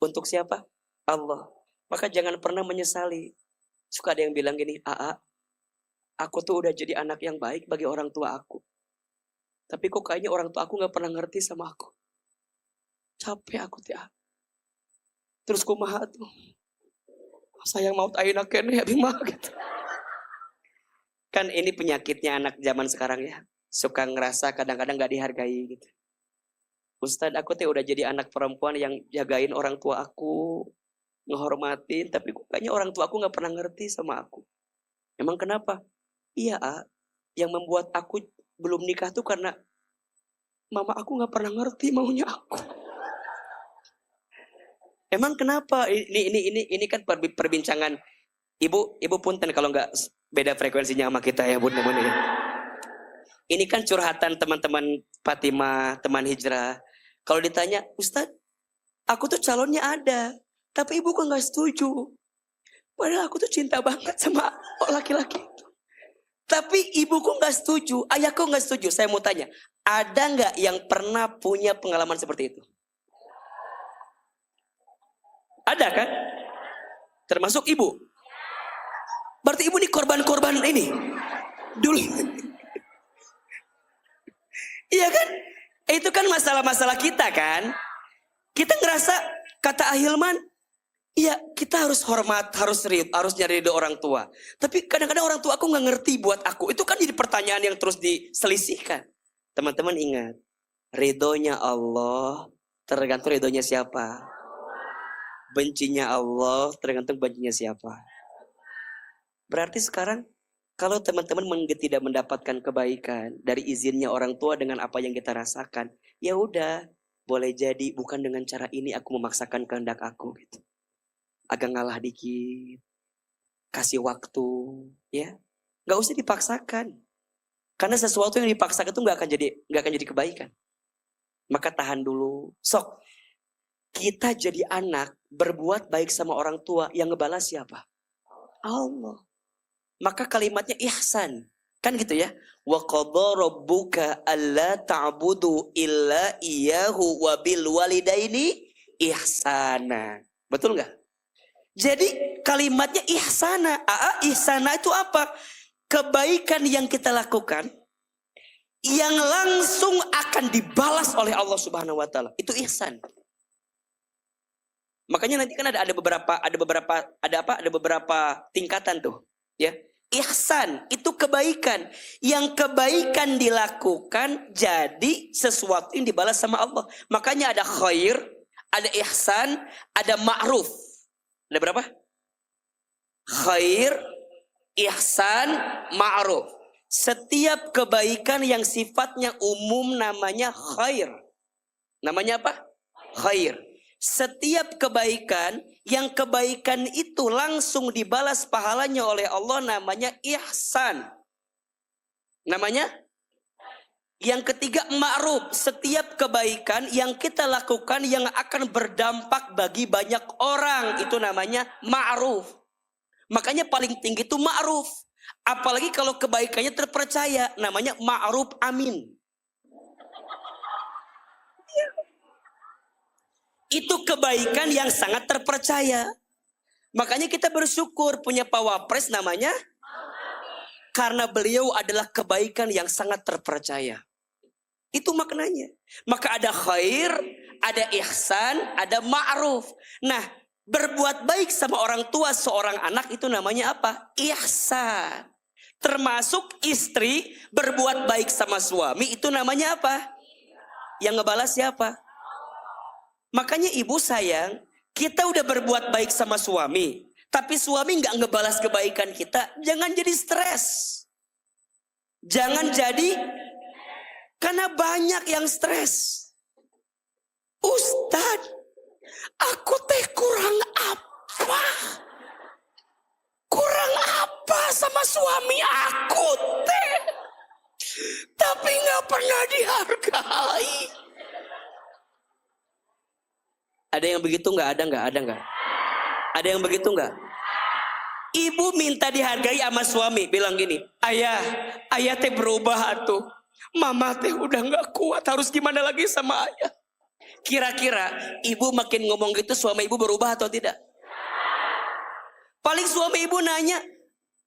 A: Untuk siapa? Allah. Maka jangan pernah menyesali. Suka ada yang bilang gini, Aa, aku tuh udah jadi anak yang baik bagi orang tua aku. Tapi kok kayaknya orang tua aku gak pernah ngerti sama aku. Capek aku tiap. Terus kumaha tuh. Sayang maut ayeuna keneh ya bima gitu. Kan ini penyakitnya anak zaman sekarang ya. Suka ngerasa kadang-kadang gak dihargai gitu. Ustadz, aku tuh udah jadi anak perempuan yang jagain orang tua aku. Ngehormatin, tapi kayaknya orang tua aku gak pernah ngerti sama aku. Emang kenapa? Iya, yang membuat aku belum nikah tuh karena mama aku gak pernah ngerti maunya aku. Emang kenapa? Ini kan perbincangan ibu punten kalau nggak beda frekuensinya sama kita ya bun namanya. Ini kan curhatan teman-teman Fatimah, teman hijrah. Kalau ditanya, Ustadz, aku tuh calonnya ada, tapi ibu kok nggak setuju. Padahal aku tuh cinta banget sama laki-laki itu. Tapi ibuku nggak setuju, ayahku nggak setuju. Saya mau tanya, ada nggak yang pernah punya pengalaman seperti itu? Ada kan? Termasuk ibu. Berarti ibu ini korban-korban ini. Dulu. Iya kan? Itu kan masalah-masalah kita kan? Kita ngerasa, kata Ahilman, iya kita harus hormat, harus nyari ridho orang tua. Tapi kadang-kadang orang tua aku gak ngerti buat aku. Itu kan jadi pertanyaan yang terus diselisihkan. Teman-teman ingat, ridhonya Allah tergantung ridhonya siapa. Bencinya Allah tergantung bencinya siapa. Berarti sekarang kalau teman-teman tidak mendapatkan kebaikan dari izinnya orang tua dengan apa yang kita rasakan, ya udah, boleh jadi bukan dengan cara ini aku memaksakan kehendak aku gitu. Agak ngalah dikit, kasih waktu, ya, nggak usah dipaksakan. Karena sesuatu yang dipaksakan itu nggak akan jadi kebaikan. Maka tahan dulu, sok. Kita jadi anak berbuat baik sama orang tua yang ngebalas siapa? Allah. Maka kalimatnya ihsan. Kan gitu ya. Wa qadha rabbuka alla ta'budu illa iyyahu wa bil walidaini ihsana. Betul nggak? Jadi kalimatnya ihsana. Ihsana itu apa? Kebaikan yang kita lakukan yang langsung akan dibalas oleh Allah Subhanahu wa taala. Itu ihsan. Makanya nanti kan ada beberapa tingkatan tuh, ya. Ihsan itu kebaikan. Yang kebaikan dilakukan jadi sesuatu yang dibalas sama Allah. Makanya ada khair, ada ihsan, ada ma'ruf. Ada berapa? Khair, ihsan, ma'ruf. Setiap kebaikan yang sifatnya umum namanya khair. Namanya apa? Khair. Setiap kebaikan yang kebaikan itu langsung dibalas pahalanya oleh Allah namanya ihsan. Namanya? Yang ketiga ma'ruf. Setiap kebaikan yang kita lakukan yang akan berdampak bagi banyak orang itu namanya ma'ruf. Makanya paling tinggi itu ma'ruf. Apalagi kalau kebaikannya terpercaya namanya ma'ruf amin. Itu kebaikan yang sangat terpercaya. Makanya kita bersyukur punya Pak Wapres namanya. Karena beliau adalah kebaikan yang sangat terpercaya. Itu maknanya. Maka ada khair, ada ihsan, ada ma'ruf. Nah, berbuat baik sama orang tua seorang anak itu namanya apa? Ihsan. Termasuk istri berbuat baik sama suami itu namanya apa? Yang ngebalas siapa? Makanya ibu sayang, kita udah berbuat baik sama suami, tapi suami nggak ngebalas kebaikan kita, jangan jadi stres. Jangan jadi, karena banyak yang stres. Ustadz, aku teh kurang apa? Kurang apa sama suami aku teh? tapi nggak pernah dihargai. Ada yang begitu nggak? Ada nggak? Ada yang begitu nggak? Ibu minta dihargai sama suami, bilang gini, ayah teh berubah tuh. Mama teh udah nggak kuat, harus gimana lagi sama ayah? Kira-kira ibu makin ngomong gitu, suami ibu berubah atau tidak? Paling suami ibu nanya,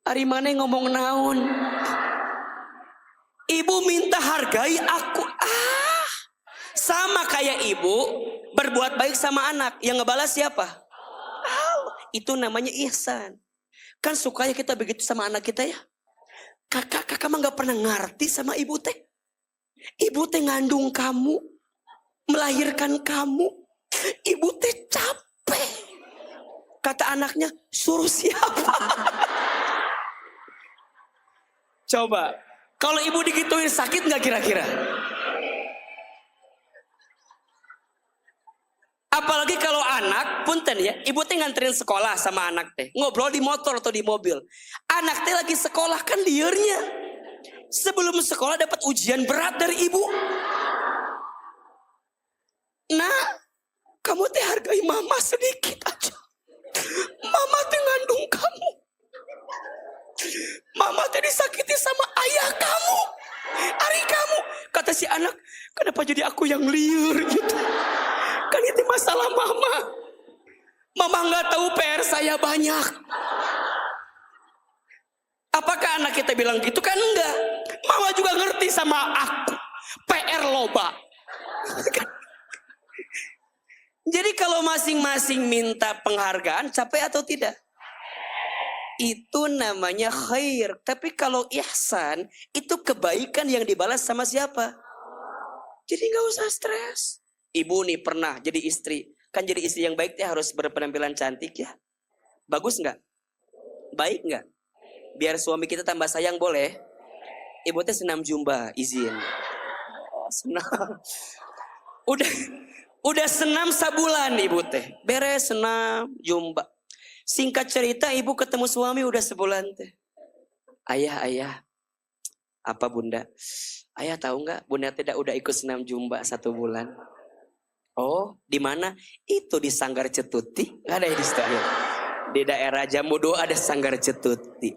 A: hari mana ngomong naon? Ibu minta hargai aku. Sama kayak ibu berbuat baik sama anak, yang ngebalas siapa? Itu namanya ihsan. Kan sukanya kita begitu sama anak kita ya. Kakak mah gak pernah ngerti sama ibu teh. Ibu teh ngandung kamu, melahirkan kamu. Ibu teh capek. Kata anaknya, suruh siapa? Coba, kalau ibu digituin sakit gak kira-kira? Apalagi kalau anak, punten ya, ibu teh nganterin sekolah sama anak teh, ngobrol di motor atau di mobil. Anak teh lagi sekolah kan liarnya. Sebelum sekolah dapat ujian berat dari ibu. Nah, kamu teh hargai mama sedikit aja. Mama teh ngandung kamu. Mama teh disakiti sama ayah kamu. Hari kamu, kata si anak, kenapa jadi aku yang liar gitu? Kan itu masalah mama. Mama nggak tahu PR saya banyak. Apakah anak kita bilang gitu? Kan enggak. Mama juga ngerti sama aku. PR loba. Jadi kalau masing-masing minta penghargaan, capek atau tidak? Itu namanya khair. Tapi kalau ihsan, itu kebaikan yang dibalas sama siapa? Jadi nggak usah stres. Ibu nih pernah jadi istri. Kan jadi istri yang baik dia harus berpenampilan cantik ya. Bagus nggak? Baik nggak? Biar suami kita tambah sayang boleh. Ibu teh senam jumba, izin. Oh, senam. Udah senam sebulan ibu teh. Beres senam jumba. Singkat cerita ibu ketemu suami udah sebulan teh. Ayah. Apa bunda? Ayah tahu nggak? Bunda tidak udah ikut senam jumba 1 bulan. Oh, di mana? Itu di Sanggar Cetuti. Gak ada di situ. Di daerah Jammudo ada Sanggar Cetuti.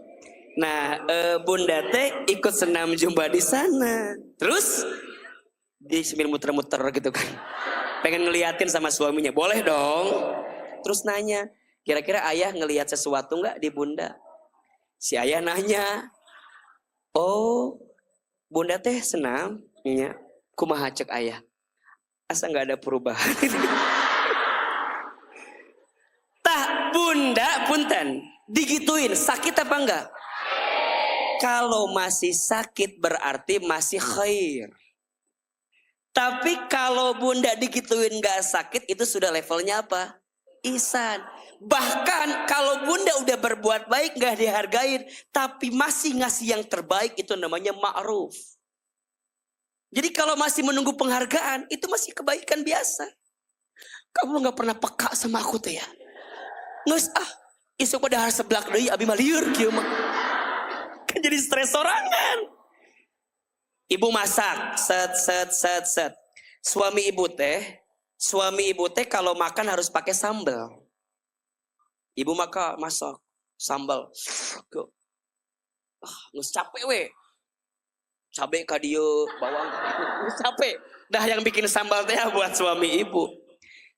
A: Nah, bunda teh ikut senam jumba di sana. Terus di sambil muter-muter gitu kan. Pengen ngeliatin sama suaminya. Boleh dong. Terus nanya, kira-kira ayah ngelihat sesuatu nggak di bunda? Si ayah nanya, oh, bunda teh senam? Iya. Kumaha cek ayah? Asa nggak ada perubahan. Tah bunda punten digituin sakit apa enggak? Kalau masih sakit berarti masih khair. Tapi kalau bunda digituin nggak sakit itu sudah levelnya apa? Ihsan. Bahkan kalau bunda udah berbuat baik nggak dihargain, tapi masih ngasih yang terbaik itu namanya ma'ruf. Jadi kalau masih menunggu penghargaan, itu masih kebaikan biasa. Kamu gak pernah peka sama aku teh ya. Nges isuk pada hari seblak deui abi mah lieur kieu mah. Kan jadi stres sorangan. Ibu masak, set. Suami ibu teh kalau makan harus pakai sambal. Ibu masak sambal. Nges capek we. Cabai ka dieu, bawang capek. Dah yang bikin sambal teh buat suami ibu.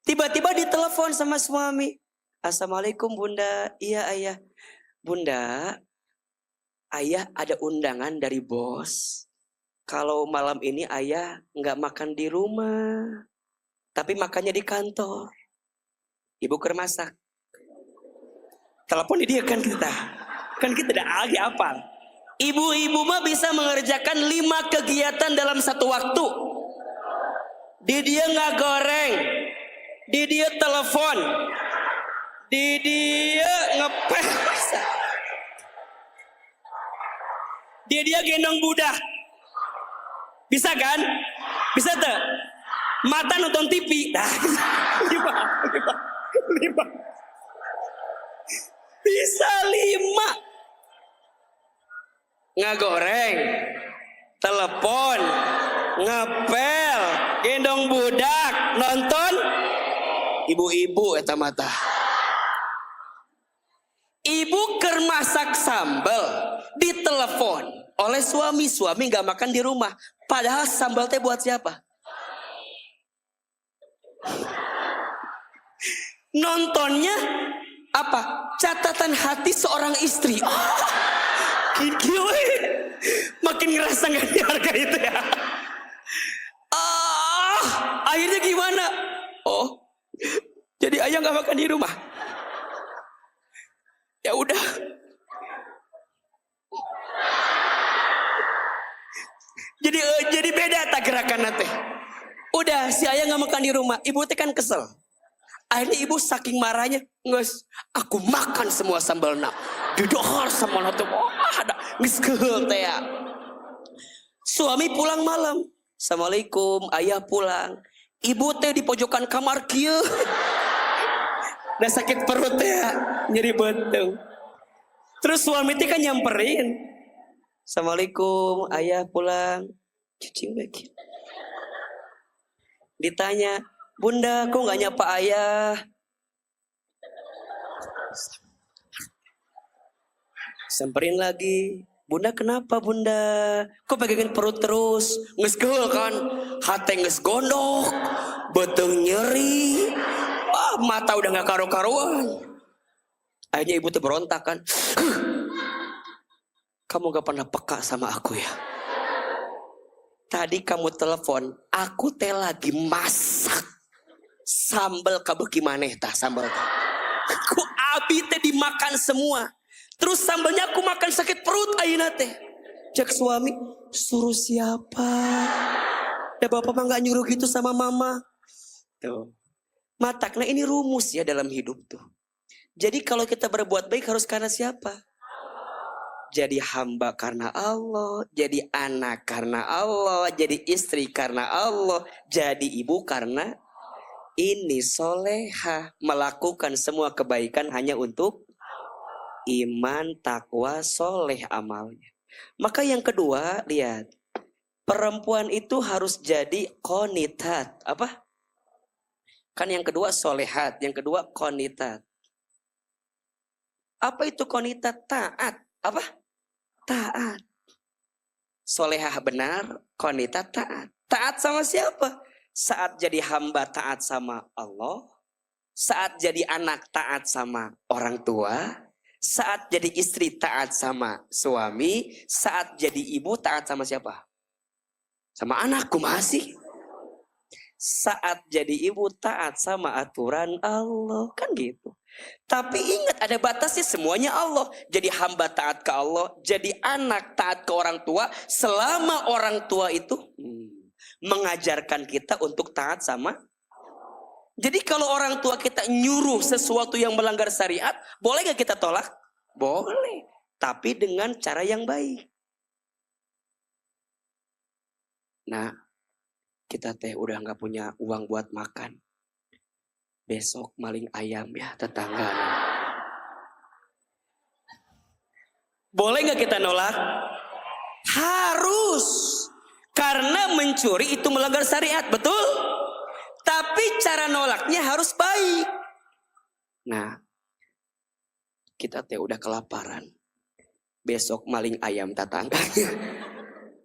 A: Tiba-tiba ditelepon sama suami. Assalamualaikum bunda. Iya ayah. Bunda, ayah ada undangan dari bos. Kalau malam ini ayah nggak makan di rumah, tapi makannya di kantor. Ibu keur masak. Telepon dia kan kita udah lagi apal. Ibu-ibu mah bisa mengerjakan 5 kegiatan dalam satu waktu. Di dia nggak goreng, di dia telepon, di dia ngepel, di dia gendong budak. Bisa kan? Bisa tuh. Mata nonton TV. Nah, 5. Bisa 5. Nggak goreng, telepon, ngepel, gendong budak, nonton ibu-ibu eta mata. Ibu keur masak sambal, ditelepon oleh suami nggak makan di rumah. Padahal sambal teh buat siapa? Nontonnya apa? Catatan hati seorang istri. Gila, makin ngerasa nggak dihargai itu ya. Akhirnya gimana? Oh, jadi ayah nggak makan di rumah. Ya udah. Jadi beda tak gerakan nanti. Udah si ayah nggak makan di rumah, ibu teh kan kesel. Akhirnya ibu saking marahnya, nges, aku makan semua sambal nak. Didohor sama nanti, ada ngeskel teh ya. Suami pulang malam, assalamualaikum, ayah pulang. Ibu teh di pojokan kamar kieu. Udah sakit perut ya, nyeri betung. Terus suami teh kan nyamperin, assalamualaikum, ayah pulang. Cicing lagi. Ditanya, bunda kok nggak nyapa ayah? Samperin lagi, bunda kenapa bunda? Kok pegangin perut terus? Ngesgel kan? Hati ngesgondok, betung nyeri, mata udah nggak karu-karuan. Akhirnya ibu tuh berontak kan, kamu gak pernah peka sama aku ya? Tadi kamu telepon, aku teh lagi masak sambal kabeh maneh tah sambal. Aku abi teh dimakan semua. Terus sambalnya aku makan sakit perut ayeuna teh. Cek suami, suruh siapa? Ya bapak mah gak nyuruh gitu sama mama. Tuh. Matakna ini rumus ya dalam hidup tuh. Jadi kalau kita berbuat baik harus karena siapa? Jadi hamba karena Allah, jadi anak karena Allah, jadi istri karena Allah, jadi ibu karena ini soleha, melakukan semua kebaikan hanya untuk iman, takwa, soleh amalnya. Maka yang kedua, lihat, perempuan itu harus jadi qonitat. Apa? Kan yang kedua solehat, yang kedua qonitat. Apa itu qonitat? Taat. Apa? Taat. Solehah benar, qonitat taat. Taat sama siapa? Saat jadi hamba taat sama Allah, saat jadi anak taat sama orang tua, saat jadi istri taat sama suami, saat jadi ibu taat sama siapa? Sama anakku masih. Saat jadi ibu taat sama aturan Allah, kan gitu. Tapi ingat ada batasnya, semuanya Allah. Jadi hamba taat ke Allah, jadi anak taat ke orang tua, selama orang tua itu mengajarkan kita untuk taat sama. Jadi kalau orang tua kita nyuruh sesuatu yang melanggar syariat, boleh gak kita tolak? Boleh, tapi dengan cara yang baik. Nah, kita teh udah gak punya uang buat makan. Besok maling ayam ya tetangga. Boleh gak kita nolak? Harus. Karena mencuri itu melanggar syariat, betul? Tapi cara nolaknya harus baik. Nah, kita teh udah kelaparan. Besok maling ayam tetangganya.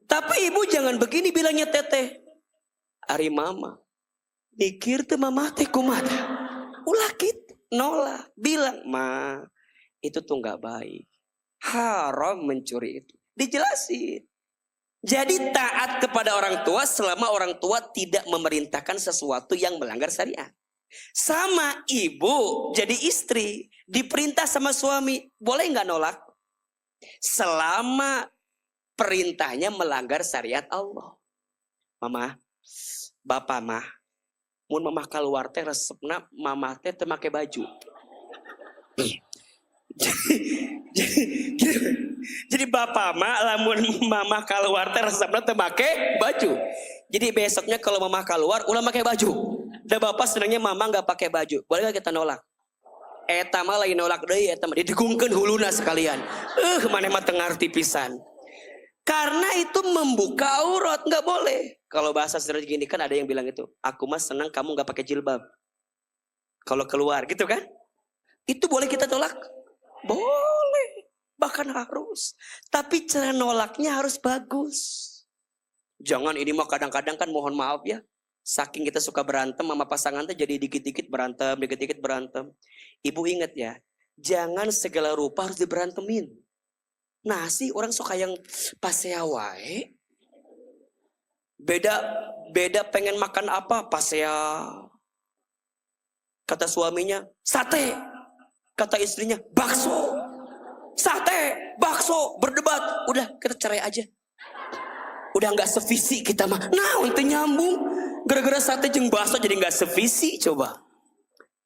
A: Tapi ibu jangan begini bilangnya teteh. Ari mama. Mikir tuh mama teh kumaha. Ulah gitu. Nolak. Bilang, ma itu tuh gak baik. Haram mencuri itu. Dijelasin. Jadi taat kepada orang tua selama orang tua tidak memerintahkan sesuatu yang melanggar syariat. Sama ibu jadi istri. Diperintah sama suami. Boleh gak nolak? Selama perintahnya melanggar syariat Allah. Mama, bapak mah. Mun mamah keluar teh resepna mamah teh teu make baju. Jadi bapak mah lamun mamah keluar teh resepna teu make baju. Jadi besoknya kalau mamah keluar ulah make baju. Da bapak senangnya mamah enggak pakai baju. Boleh gak kita nolak? Eta mah lain nolak deui, eta mah didegungkeun huluna sekalian. Maneh mah teu ngarti pisan. Karena itu membuka aurat, nggak boleh. Kalau bahasa sederhana gini kan ada yang bilang itu, aku mah senang kamu nggak pakai jilbab. Kalau keluar gitu kan? Itu boleh kita tolak? Boleh. Bahkan harus. Tapi cara nolaknya harus bagus. Jangan ini mah kadang-kadang kan mohon maaf ya. Saking kita suka berantem sama pasangan tuh jadi dikit-dikit berantem, dikit-dikit berantem. Ibu ingat ya, jangan segala rupa harus diberantemin. Nah sih orang suka yang pasea wae. Beda pengen makan apa pasea. Kata suaminya sate. Kata istrinya bakso. Sate, bakso, berdebat. Udah kita cerai aja. Udah nggak sevisi kita mah. Nah untuk nyambung. Gara-gara sate jeung bakso jadi nggak sevisi coba.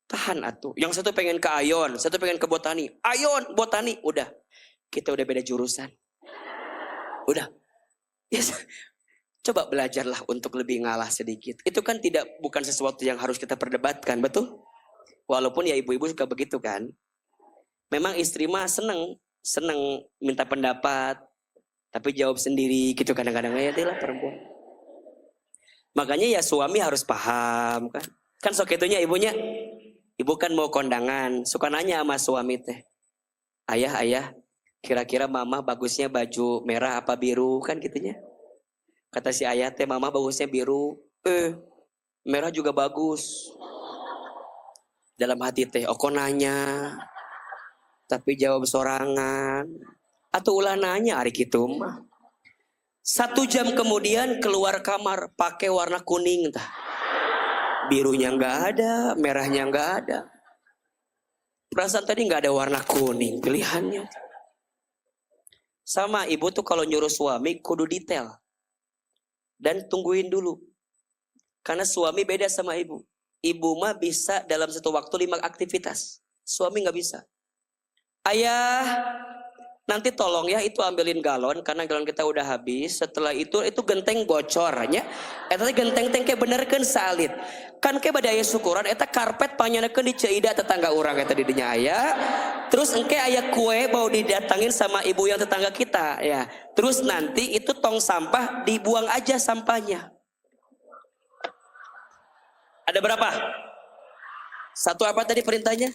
A: Tahan atuh. Yang satu pengen ke Ayon, satu pengen ke Botani. Ayon, Botani, udah. Kita udah beda jurusan. Udah. Yes. Coba belajarlah untuk lebih ngalah sedikit. Itu kan bukan sesuatu yang harus kita perdebatkan, betul? Walaupun ya ibu-ibu suka begitu kan. Memang istri mah seneng minta pendapat, tapi jawab sendiri gitu kadang-kadang ya itulah perempuan. Makanya ya suami harus paham kan. Kan sok itunya ibunya. Ibu kan mau kondangan, suka nanya sama suami teh. Ayah, kira-kira mama bagusnya baju merah apa biru kan gitunya. Kata si ayah teh, mama bagusnya biru. Merah juga bagus. Dalam hati teh, kok nanya. Tapi jawab sorangan. Atau ulah nanya hari gitu mah. 1 jam kemudian keluar kamar pakai warna kuning tah. Birunya nggak ada, merahnya nggak ada. Perasaan tadi nggak ada warna kuning pilihannya. Sama ibu tuh kalau nyuruh suami kudu detail. Dan tungguin dulu. Karena suami beda sama ibu. Ibu mah bisa dalam satu waktu 5 aktivitas. Suami nggak bisa. Ayah, nanti tolong ya itu ambilin galon karena galon kita udah habis. Setelah itu genteng bocornya. Eta genteng kayak benerkeun salit. Kan kayak badaya syukuran eta karpet panyanekeun di ceuida tetangga urang eta di dinya aya. Terus engke aya kue mau didatangin sama ibu yang tetangga kita ya. Terus nanti itu tong sampah dibuang aja sampahnya. Ada berapa? 1 apa tadi perintahnya?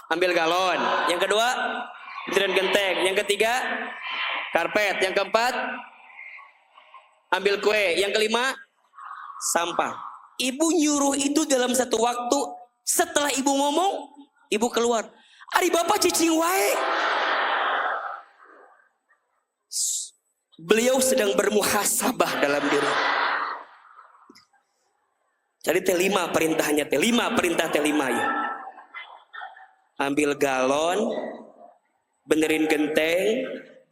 A: Ambil galon. Yang kedua Tiran genteng. Yang ketiga karpet. Yang keempat ambil kue. Yang kelima sampah. Ibu nyuruh itu dalam satu waktu. Setelah ibu ngomong, ibu keluar. Ari bapak cicing wae. Beliau sedang bermuhasabah dalam diri. Jadi T5 perintahnya, T5 perintah T5 ya. Ambil galon, benerin genteng,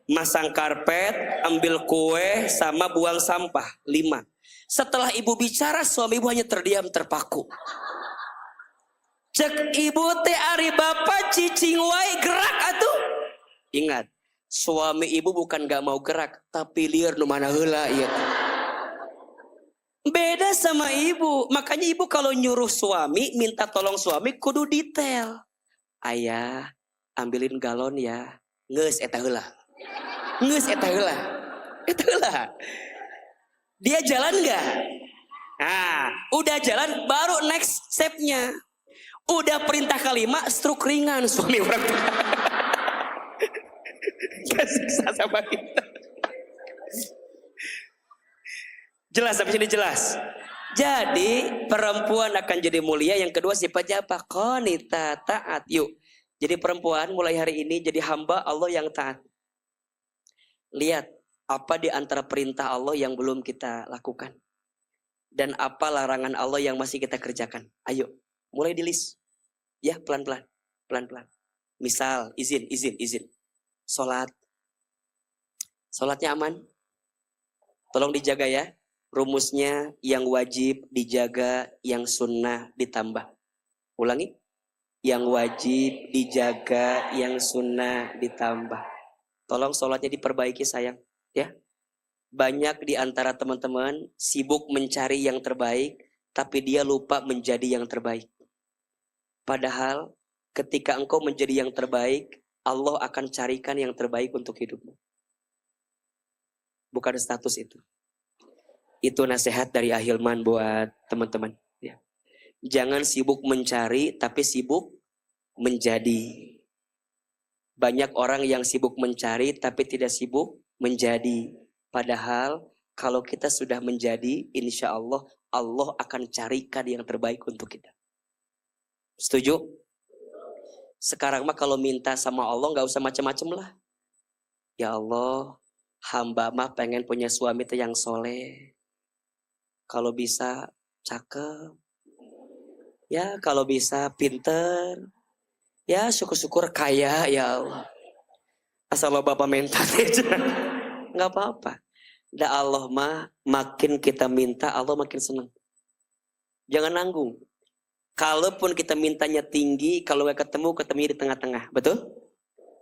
A: masang karpet, ambil kue, sama buang sampah. 5. Setelah ibu bicara, suami ibu hanya terdiam terpaku. Cek ibu teh ari bapak cicing wae gerak atuh. Ingat, suami ibu bukan gak mau gerak, tapi liar nu mana heula ieu. Beda sama ibu. Makanya ibu kalau nyuruh suami, minta tolong suami kudu detail. Ayah, ambilin galon ya. Ngeus eta heula. Ngeus eta heula. Eta heula. Dia jalan enggak? Nah, udah jalan baru next step-nya. Udah perintah kelima, struk ringan suami orang tua. Gak susah sama kita. Jelas sampai sini jelas. Jadi perempuan akan jadi mulia. Yang kedua sifatnya apa? Qanita, taat. Yuk. Jadi perempuan mulai hari ini jadi hamba Allah yang taat. Lihat apa di antara perintah Allah yang belum kita lakukan. Dan apa larangan Allah yang masih kita kerjakan. Ayo, mulai di list. Ya, pelan-pelan. Pelan-pelan. Misal, izin. Sholat. Sholatnya aman. Tolong dijaga ya. Rumusnya yang wajib dijaga, yang sunnah ditambah. Ulangi. Yang wajib dijaga, yang sunnah ditambah. Tolong sholatnya diperbaiki sayang. Ya. Banyak di antara teman-teman sibuk mencari yang terbaik, tapi dia lupa menjadi yang terbaik. Padahal ketika engkau menjadi yang terbaik, Allah akan carikan yang terbaik untuk hidupmu. bukan status itu. Itu nasihat dari Ahilman buat teman-teman. Ya. Jangan sibuk mencari, tapi sibuk menjadi. Banyak orang yang sibuk mencari, tapi tidak sibuk menjadi. Padahal kalau kita sudah menjadi, insya Allah, Allah akan carikan yang terbaik untuk kita. Setuju? Sekarang mah kalau minta sama Allah gak usah macam-macam lah. Ya Allah, hamba mah pengen punya suami yang soleh. Kalau bisa cakep. Ya kalau bisa pinter. Ya syukur-syukur kaya ya Allah. Asal lo bapak minta aja. Gak apa-apa. Da Allah mah makin kita minta Allah makin senang. Jangan nanggung. Kalaupun kita mintanya tinggi, kalau gak ketemu, ketemunya di tengah-tengah. Betul?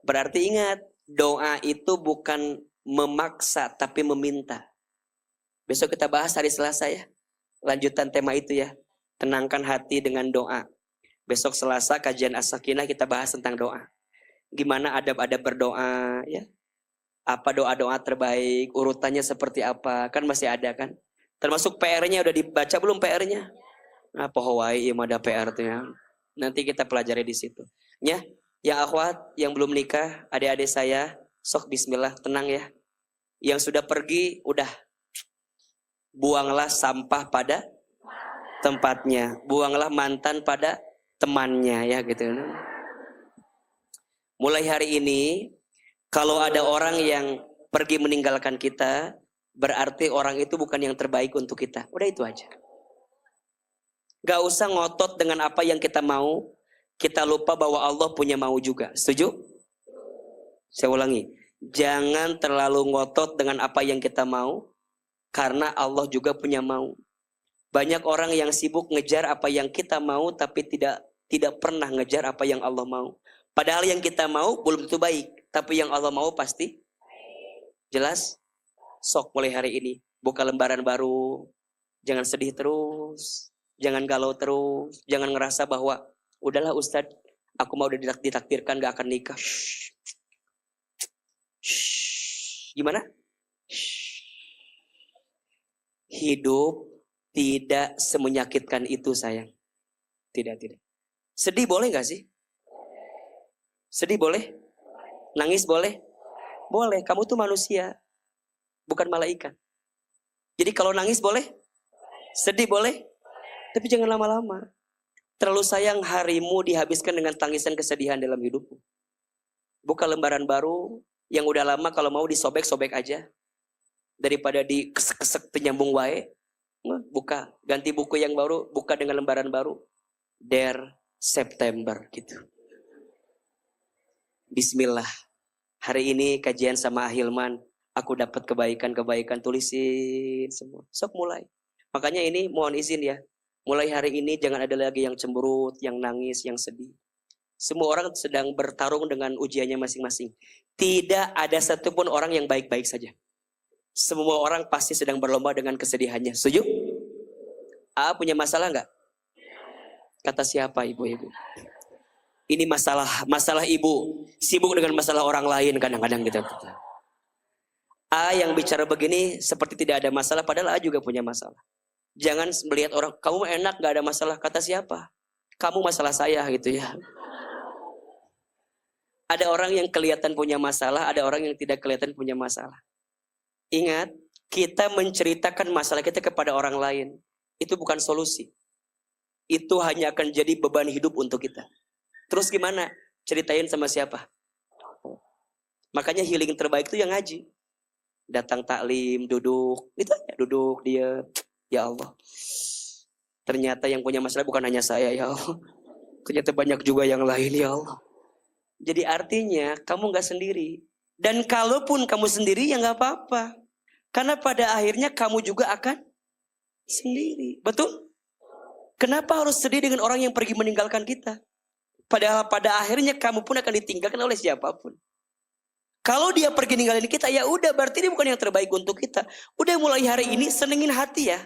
A: Berarti ingat, doa itu bukan memaksa tapi meminta. Besok kita bahas hari Selasa ya. Lanjutan tema itu ya. Tenangkan hati dengan doa. Besok Selasa kajian As-Sakinah kita bahas tentang doa. Gimana adab-adab berdoa ya. Apa doa-doa terbaik, urutannya seperti apa. Kan masih ada kan. Termasuk PR-nya udah dibaca belum PR-nya? Nah, pohowai yang ada PR-nya. Nanti kita pelajari di situ. Ya, yang akhwat, yang belum nikah, adik-adik saya, sok bismillah, tenang ya. Yang sudah pergi, udah. Buanglah sampah pada tempatnya. Buanglah mantan pada temannya ya gitu. Mulai hari ini kalau ada orang yang pergi meninggalkan kita, berarti orang itu bukan yang terbaik untuk kita. Udah itu aja. Gak usah ngotot dengan apa yang kita mau. Kita lupa bahwa Allah punya mau juga. Setuju? Saya ulangi. Jangan terlalu ngotot dengan apa yang kita mau. Karena Allah juga punya mau. Banyak orang yang sibuk ngejar apa yang kita mau tapi tidak pernah ngejar apa yang Allah mau. Padahal yang kita mau belum tentu baik, tapi yang Allah mau pasti. Jelas? Sok mulai hari ini buka lembaran baru. Jangan sedih terus, jangan galau terus, jangan ngerasa bahwa udahlah Ustadz, aku mau udah ditakdirkan gak akan nikah. Shh. Shh. Gimana? Shh. Hidup tidak semenyakitkan itu sayang. Tidak. Sedih boleh gak sih? Sedih boleh? Nangis boleh? Boleh, kamu tuh manusia. Bukan malaikat. Jadi kalau nangis boleh? Sedih boleh? Tapi jangan lama-lama. Terlalu sayang harimu dihabiskan dengan tangisan kesedihan dalam hidupmu. Buka lembaran baru, yang udah lama kalau mau disobek-sobek aja. Daripada dikesek-kesek penyambung wae. Buka, ganti buku yang baru, buka dengan lembaran baru. Der September gitu. Bismillah. Hari ini kajian sama Ahilman, aku dapat kebaikan-kebaikan, tulisin semua. Sok mulai. Makanya ini mohon izin ya. Mulai hari ini jangan ada lagi yang cemberut, yang nangis, yang sedih. Semua orang sedang bertarung dengan ujiannya masing-masing. Tidak ada satupun orang yang baik-baik saja. Semua orang pasti sedang berlomba dengan kesedihannya. Setuju? Punya masalah nggak? Kata siapa ibu-ibu? Ini masalah ibu. Sibuk dengan masalah orang lain kadang-kadang gitu. Yang bicara begini seperti tidak ada masalah, padahal juga punya masalah. Jangan melihat orang, kamu enak nggak ada masalah. Kata siapa? Kamu masalah saya gitu ya. Ada orang yang kelihatan punya masalah, ada orang yang tidak kelihatan punya masalah. Ingat, kita menceritakan masalah kita kepada orang lain. Itu bukan solusi. Itu hanya akan jadi beban hidup untuk kita. Terus gimana? Ceritain sama siapa? Makanya healing terbaik itu yang ngaji. Datang taklim, duduk. Itu aja, duduk dia. Ya Allah. Ternyata yang punya masalah bukan hanya saya ya Allah. Ternyata banyak juga yang lain ya Allah. Jadi artinya kamu gak sendiri. Dan kalaupun kamu sendiri ya gak apa-apa. Karena pada akhirnya kamu juga akan sendiri. Betul? Kenapa harus sedih dengan orang yang pergi meninggalkan kita? Padahal pada akhirnya kamu pun akan ditinggalkan oleh siapapun. Kalau dia pergi ninggalin kita, ya udah berarti dia bukan yang terbaik untuk kita. Udah mulai hari ini senengin hati ya.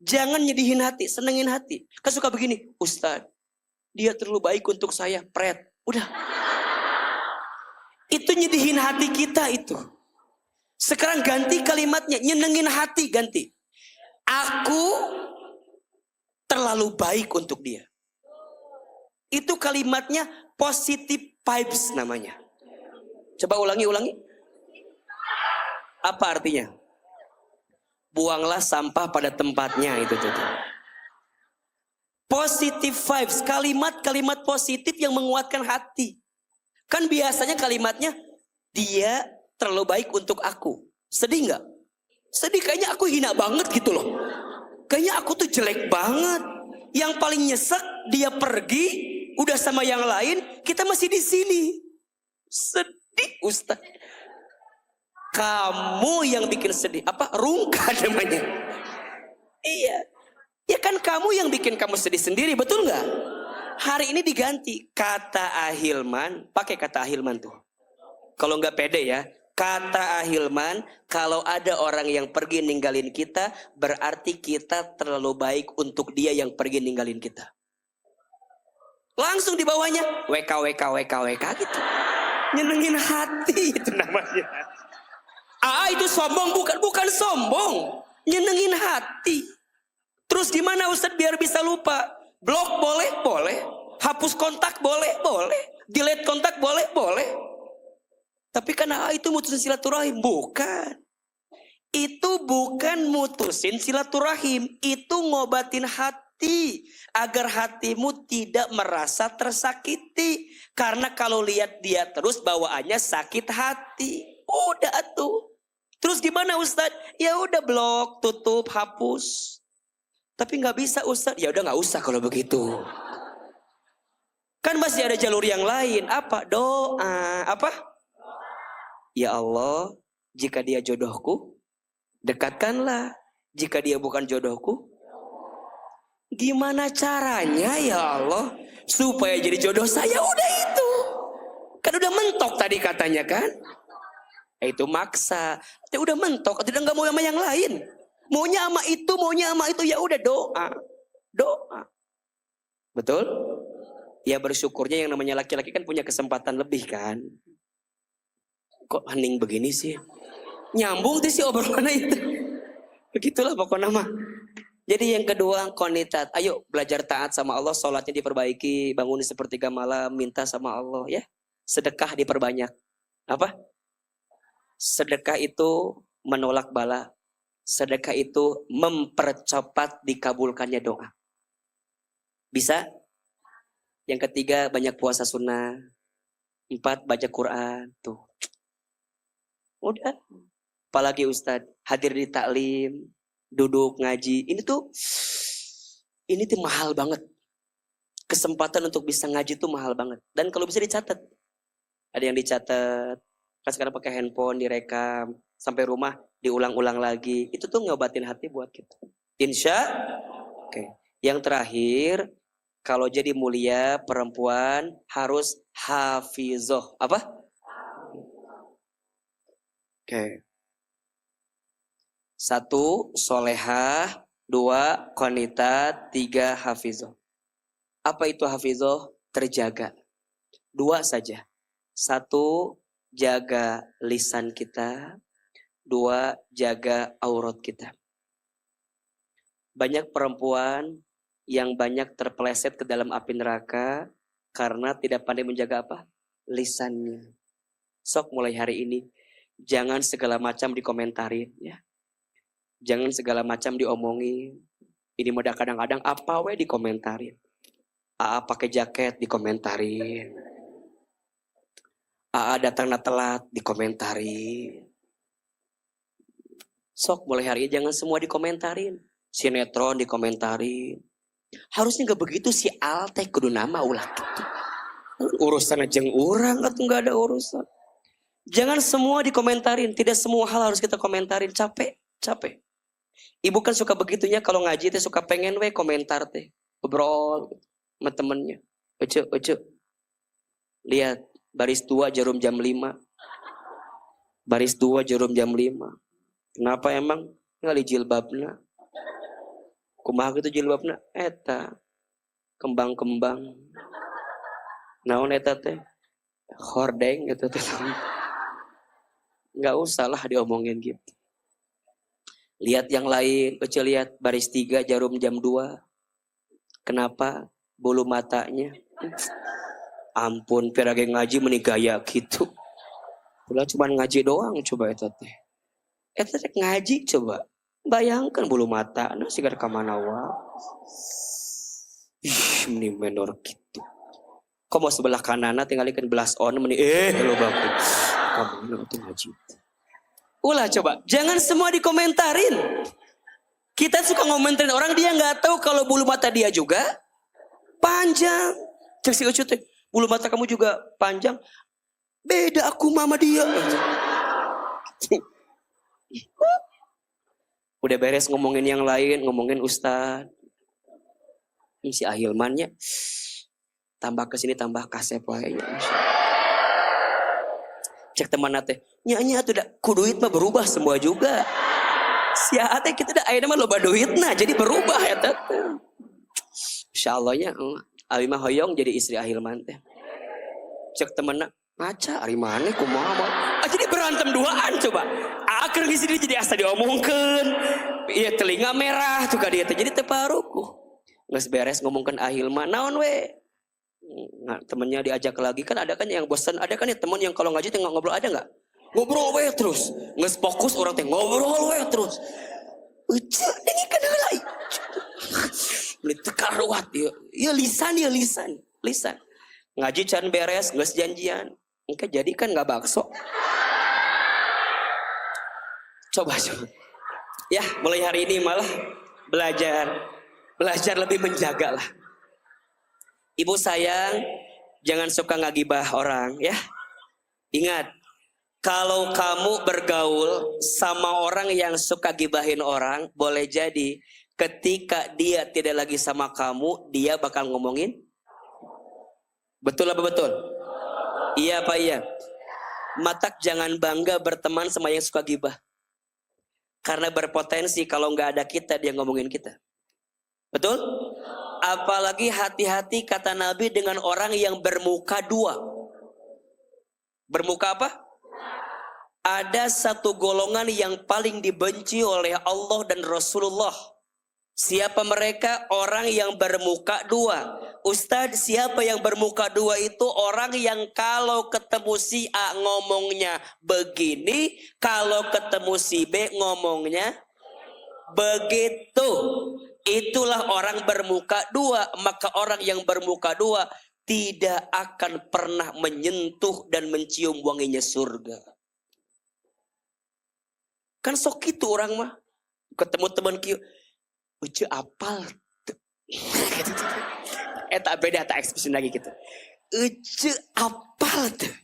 A: Jangan nyedihin hati, senengin hati. Kan suka begini, Ustadz, dia terlalu baik untuk saya, pret. Udah. Itu nyedihin hati kita itu. Sekarang ganti kalimatnya, nyenengin hati, ganti. Aku terlalu baik untuk dia. Itu kalimatnya positive vibes namanya. Coba ulangi. Apa artinya? Buanglah sampah pada tempatnya itu tuh. Positive vibes, kalimat-kalimat positif yang menguatkan hati. Kan biasanya kalimatnya, dia terlalu baik untuk aku. Sedih nggak? Sedih, kayaknya aku hina banget gitu loh. Kayaknya aku tuh jelek banget. Yang paling nyesek dia pergi, udah sama yang lain, kita masih di sini. Sedih, Ustaz. Kamu yang bikin sedih. Apa? Rungka namanya. Iya. Ya kan kamu yang bikin kamu sedih sendiri, betul nggak? Hari ini diganti kata Ahilman, pakai kata Ahilman tuh. Kalau nggak pede ya, kata Ahilman, kalau ada orang yang pergi ninggalin kita, berarti kita terlalu baik untuk dia yang pergi ninggalin kita. Langsung di bawahnya WK gitu. Nyenengin hati itu namanya. Itu sombong, bukan sombong. Nyenengin hati. Terus gimana Ustadz biar bisa lupa? Blok boleh. Hapus kontak boleh. Delete kontak boleh. Tapi kan itu mutusin silaturahim. Bukan. Itu bukan mutusin silaturahim. Itu ngobatin hati. Agar hatimu tidak merasa tersakiti. Karena kalau lihat dia terus bawaannya sakit hati. Udah tuh. Terus gimana Ustadz? Ya udah blok, tutup, hapus. Tapi nggak bisa Ustadz. Ya udah nggak usah kalau begitu. Kan masih ada jalur yang lain. Apa? Doa. Apa? Ya Allah, jika dia jodohku, dekatkanlah. Jika dia bukan jodohku, gimana caranya ya Allah supaya jadi jodoh saya? Udah itu. Kan udah mentok tadi katanya kan? Itu maksa. Udah mentok, tidak nggak mau sama yang lain. Maunya sama itu, ya udah doa. Betul? Ya bersyukurnya yang namanya laki-laki kan punya kesempatan lebih kan. Kok hening begini sih? Nyambung tuh sih obrolannya itu. Begitulah pokoknya mah. Jadi yang kedua qanitat. Ayo belajar taat sama Allah, sholatnya diperbaiki, bangun di sepertiga malam, minta sama Allah ya. Sedekah diperbanyak. Apa? Sedekah itu menolak bala. Sedekah itu mempercepat dikabulkannya doa. Bisa? Yang ketiga banyak puasa sunnah. 4 baca Quran. Tuh. Udah. Apalagi Ustadz hadir di taklim, duduk ngaji. Ini tuh mahal banget. Kesempatan untuk bisa ngaji tuh mahal banget. Dan kalau bisa dicatat. Ada yang dicatat. Kan sekarang pakai handphone direkam. Sampai rumah diulang-ulang lagi. Itu tuh ngobatin hati buat kita. Oke. Yang terakhir, kalau jadi mulia perempuan harus hafizoh. Apa? Oke. 1 solehah, 2 qanitat, 3 hafizoh. Apa itu hafizoh? Terjaga. 2 saja. 1 jaga lisan kita. 2 jaga aurat kita. Banyak perempuan yang banyak terpeleset ke dalam api neraka karena tidak pandai menjaga apa? Lisannya. Sok mulai hari ini jangan segala macam dikomentarin ya. Jangan segala macam diomongin. Ini mudah kadang-kadang apa we dikomentarin. Pakai jaket dikomentarin. Datangnya telat dikomentarin. Sok mulai hari ini jangan semua dikomentarin. Sinetron dikomentarin. Harusnya gak begitu si Al teh kudu nama ulah gitu. Urusan jeng urang atau gak ada urusan. Jangan semua dikomentarin. Tidak semua hal harus kita komentarin. Capek. Ibu kan suka begitunya kalau ngaji teh suka pengen we komentar teh. Ngobrol sama temennya. Oce. Lihat baris 2 jarum jam 5. Baris 2 jarum jam 5. Kenapa emang ngali jilbabna? Kumaha gitu jilbabna? Eta kembang-kembang. Naon eta teh? Hordeng gitu teh. Nggak usah lah diomongin gitu. Lihat yang lain, lihat baris 3 jarum jam 2. Kenapa? Bulu matanya. Ampun, pirage ngaji meni gaya gitu. Ulah cuma ngaji doang coba eta teh. Eta teh ngaji coba. Bayangkan bulu mata sigar ka mana wae. Meni menor gitu. Komo sebelah kanana tinggalikeun belas on meni lo bagus. Kamu itu ngaji. Ulah coba, jangan semua dikomentarin. Kita suka ngomentarin orang, dia nggak tahu kalau bulu mata dia juga panjang. Cek si Ucu teh, bulu mata kamu juga panjang. Beda aku mama dia. Udah beres ngomongin yang lain, ngomongin Ustad. Ini si Ahilmannya tambah kesini tambah kasep wae. Cek teman teh, nya tuh dah kuduit mah berubah semua juga. Si ate kita dah ayeuna mah loba duitna jadi berubah eta teh. Insyaallah nya abi mah hoyong jadi istri Ahilman teh. Cek temanna, ngaca ari maneh kumaha mah. Jadi berantem duaan coba. Akhir di sini jadi asa diomongkeun. Iya telinga merah tuh ka dieu teh jadi teu parukuh. Geus beres ngomongkeun Ahilman, naon we? Nah, temennya diajak lagi kan ada kan yang bosan, ada kan ya teman yang kalau ngaji tengok ngobrol, ada nggak? Ngobrol we terus, nges fokus orang teh ngobrol we terus. Ucap ini kenapa? Beli tekaruat ya lisan lisan. Ngaji can beres, nges janjian, engke jadi kan nggak bakso. Coba. Ya mulai hari ini malah belajar lebih menjaga lah. Ibu sayang, jangan suka ngagibah orang ya. Ingat, kalau kamu bergaul sama orang yang suka gibahin orang, boleh jadi ketika dia tidak lagi sama kamu, dia bakal ngomongin. Betul apa betul? Iya apa iya? Matak jangan bangga berteman sama yang suka gibah. Karena berpotensi kalau nggak ada kita, dia ngomongin kita. Betul? Apalagi hati-hati kata Nabi dengan orang yang bermuka dua. Bermuka apa? Ada satu golongan yang paling dibenci oleh Allah dan Rasulullah. Siapa mereka? Orang yang bermuka dua. Ustadz, siapa yang bermuka dua itu? Orang yang kalau ketemu si A ngomongnya begini, kalau ketemu si B ngomongnya begitu. Itulah orang bermuka dua. Maka orang yang bermuka dua tidak akan pernah menyentuh dan mencium wanginya surga. Kan sok itu orang mah. Ketemu teman kieu, uce apal. Eta beda tak ekspresi lagi gitu. Uce apal tuh.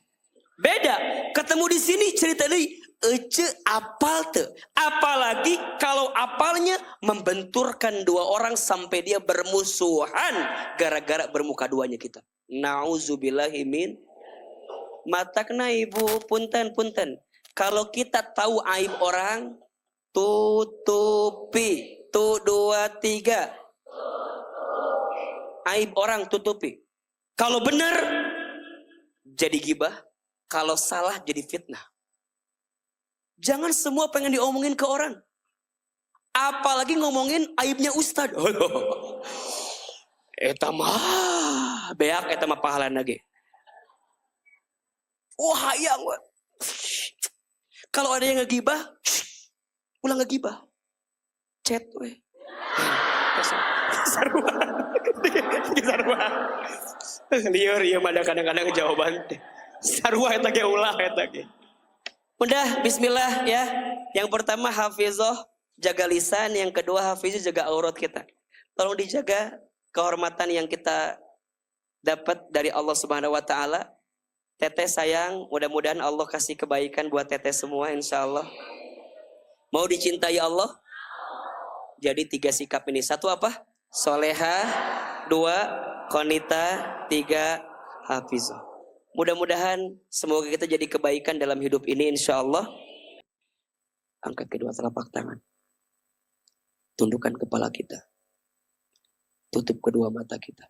A: Beda. Ketemu di sini cerita deui. Ece apal tuh. Apalagi kalau apalnya membenturkan dua orang sampai dia bermusuhan gara-gara bermuka duanya kita. Nauzubillahimin. Matakna ibu, punten. Kalau kita tahu aib orang, tutupi. 1, 2, 3. Aib orang tutupi. Kalau benar jadi gibah, kalau salah jadi fitnah. Jangan semua pengen diomongin ke orang. Apalagi ngomongin aibnya ustad. Eta mah beak, eta mah pahalana ge. Wah hayang we. Kalau ada yang ngegibah, ulang ngegibah. Chat we. Sarua. Lieur ieu mah kadang-kadang jawaban teh. Sarua eta ge ulah eta ge. Udah, bismillah ya. Yang pertama hafizah, jaga lisan. Yang kedua hafizah, jaga aurat kita. Tolong dijaga kehormatan yang kita dapat dari Allah Subhanahu wa taala. Teteh sayang, mudah-mudahan Allah kasih kebaikan buat teteh semua insyaallah. Mau dicintai Allah? Jadi 3 sikap ini. 1 apa? Solehah. 2 qanita. 3 hafizah. Mudah-mudahan semoga kita jadi kebaikan dalam hidup ini insyaallah. Angkat kedua telapak tangan. Tundukkan kepala kita. Tutup kedua mata kita.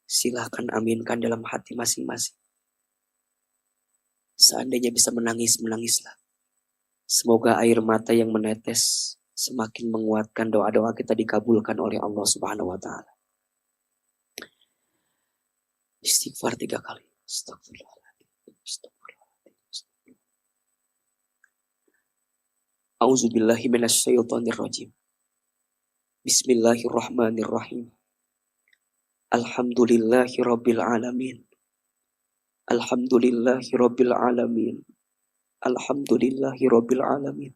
A: Silahkan aminkan dalam hati masing-masing. Seandainya bisa menangis, menangislah. Semoga air mata yang menetes semakin menguatkan doa-doa kita dikabulkan oleh Allah Subhanahu wa taala. Istighfar 3 kali. Astagfirullahaladzim. Astagfirullahaladzim. A'udzubillahi minasyaitonirrajim. Bismillahirrahmanirrahim. Alhamdulillahi rabbil alamin. Alhamdulillahi rabbil alamin. Alhamdulillahi rabbil alamin.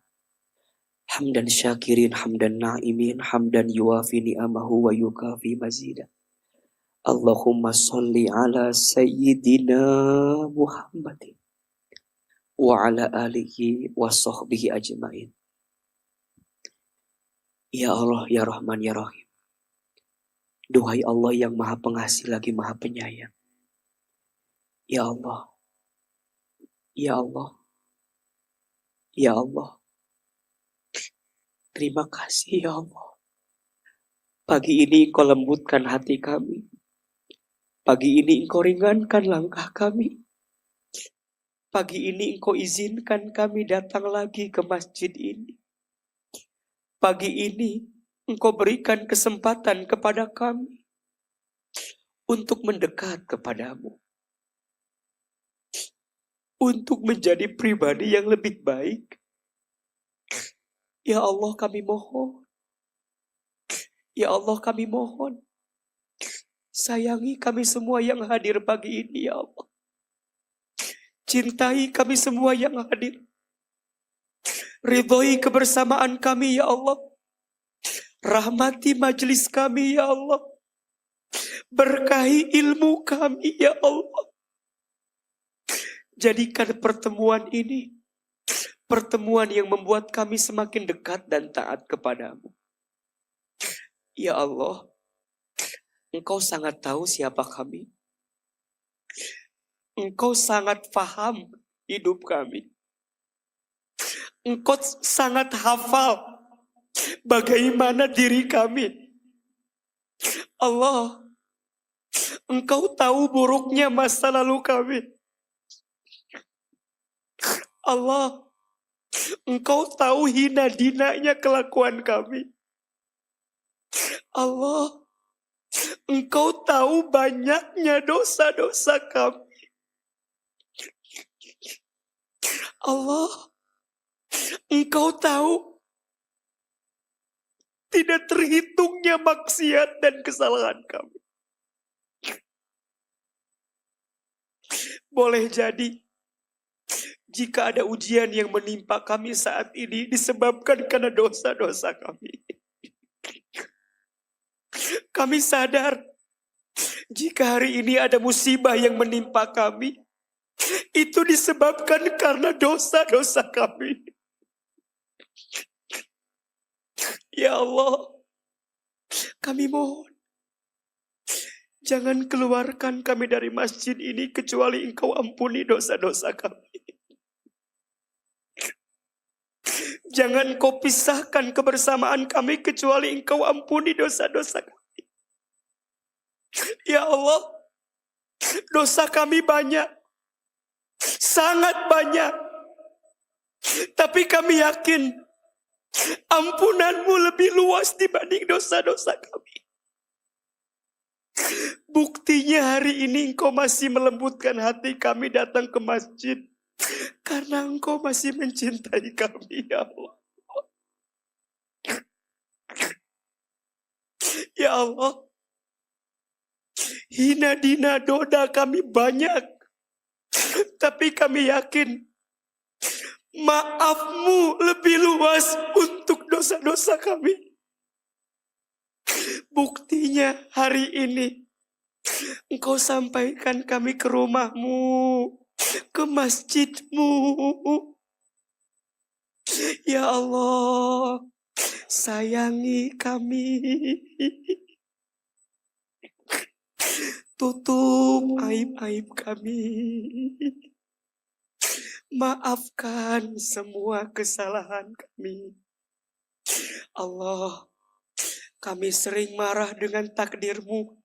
A: Hamdan syakirin, hamdan na'imin, hamdan yuafi ni'amahu wa yukafi mazidah. Allahumma salli ala sayyidina Muhammadin wa ala alihi wa sahbihi ajma'in. Ya Allah, ya Rahman, ya Rahim. Duhai Allah yang maha pengasih lagi maha penyayang. Ya Allah, ya Allah, ya Allah. Terima kasih ya Allah. Pagi ini Engkau lembutkan hati kami. Pagi ini Engkau ringankan langkah kami. Pagi ini Engkau izinkan kami datang lagi ke masjid ini. Pagi ini Engkau berikan kesempatan kepada kami untuk mendekat kepadamu. Untuk menjadi pribadi yang lebih baik. Ya Allah kami mohon. Ya Allah kami mohon. Sayangi kami semua yang hadir pagi ini ya Allah. Cintai kami semua yang hadir. Ridhoi kebersamaan kami ya Allah. Rahmati majelis kami ya Allah. Berkahi ilmu kami ya Allah. Jadikan pertemuan ini pertemuan yang membuat kami semakin dekat dan taat kepadamu. Ya Allah, Engkau sangat tahu siapa kami. Engkau sangat paham hidup kami. Engkau sangat hafal bagaimana diri kami. Allah, Engkau tahu buruknya masa lalu kami. Allah, Engkau tahu hina dinanya kelakuan kami. Allah, Engkau tahu banyaknya dosa-dosa kami. Allah, Engkau tahu tidak terhitungnya maksiat dan kesalahan kami. Boleh jadi jika ada ujian yang menimpa kami saat ini disebabkan karena dosa-dosa kami. Kami sadar jika hari ini ada musibah yang menimpa kami, itu disebabkan karena dosa-dosa kami. Ya Allah, kami mohon, jangan keluarkan kami dari masjid ini kecuali Engkau ampuni dosa-dosa kami. Jangan Kau pisahkan kebersamaan kami kecuali Engkau ampuni dosa-dosa kami. Ya Allah, dosa kami banyak, sangat banyak. Tapi kami yakin ampunan-Mu lebih luas dibanding dosa-dosa kami. Buktinya hari ini Engkau masih melembutkan hati kami datang ke masjid. Karena Engkau masih mencintai kami ya Allah. Ya Allah, hina dina dosa kami banyak. Tapi kami yakin maaf-Mu lebih luas untuk dosa-dosa kami. Buktinya hari ini Engkau sampaikan kami ke rumah-Mu, ke masjid-Mu. Ya Allah, sayangi kami. Tutup aib-aib kami. Maafkan semua kesalahan kami. Allah, kami sering marah dengan takdir-Mu.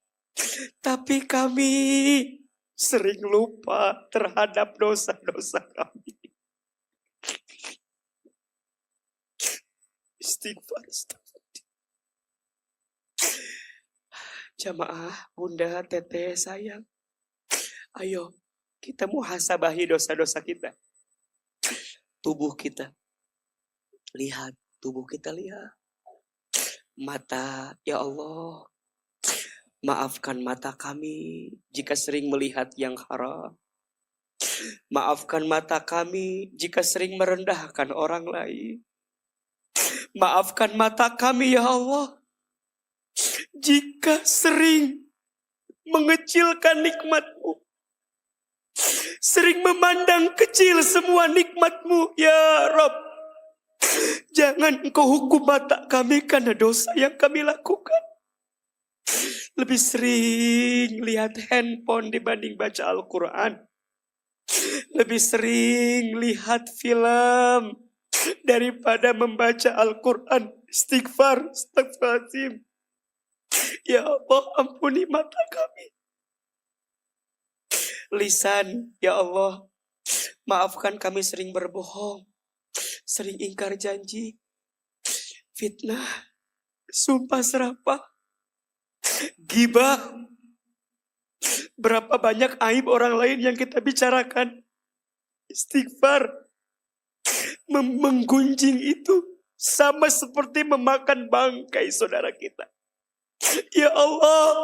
A: Tapi kami sering lupa terhadap dosa-dosa kami. Istighfar. Jamaah, bunda, teteh, sayang. Ayo, kita muhasabahi dosa-dosa kita. Tubuh kita. Lihat, tubuh kita lihat. Mata, ya Allah. Maafkan mata kami jika sering melihat yang haram. Maafkan mata kami jika sering merendahkan orang lain. Maafkan mata kami ya Allah jika sering mengecilkan nikmat-Mu. Sering memandang kecil semua nikmat-Mu ya Rabb. Jangan Engkau hukum mata kami karena dosa yang kami lakukan. Lebih sering lihat handphone dibanding baca Al-Quran. Lebih sering lihat film daripada membaca Al-Quran. Istighfar, astagfirullahaladzim. Ya Allah, ampuni mata kami. Lisan, ya Allah, maafkan kami sering berbohong, sering ingkar janji, fitnah, sumpah serapah, ghibah. Berapa banyak aib orang lain yang kita bicarakan. Istighfar. Menggunjing itu sama seperti memakan bangkai saudara kita. Ya Allah,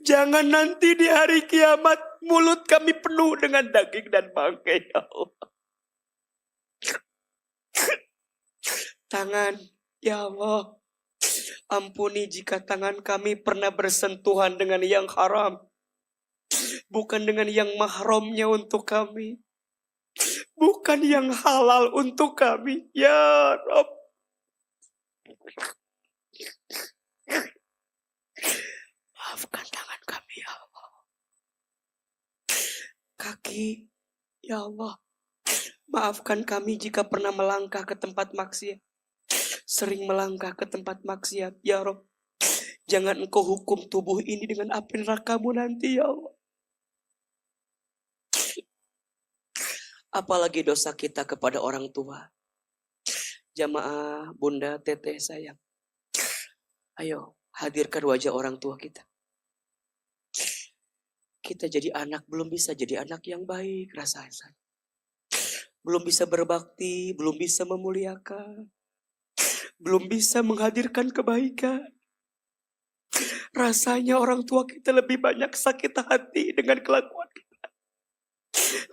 A: jangan nanti di hari kiamat mulut kami penuh dengan daging dan bangkai ya Allah. Tangan, ya Allah, ampuni jika tangan kami pernah bersentuhan dengan yang haram, bukan dengan yang mahramnya untuk kami, bukan yang halal untuk kami, ya Rabb. Maafkan tangan kami ya Allah. Kaki, ya Allah, maafkan kami jika pernah melangkah ke tempat maksiat, sering melangkah ke tempat maksiat, ya Rabb. Jangan Engkau hukum tubuh ini dengan api neraka-Mu nanti ya Allah. Apalagi dosa kita kepada orang tua. Jamaah, bunda, teteh, sayang. Ayo, hadirkan wajah orang tua kita. Kita jadi anak, belum bisa jadi anak yang baik rasanya. Belum bisa berbakti, belum bisa memuliakan. Belum bisa menghadirkan kebaikan. Rasanya orang tua kita lebih banyak sakit hati dengan kelakuan kita.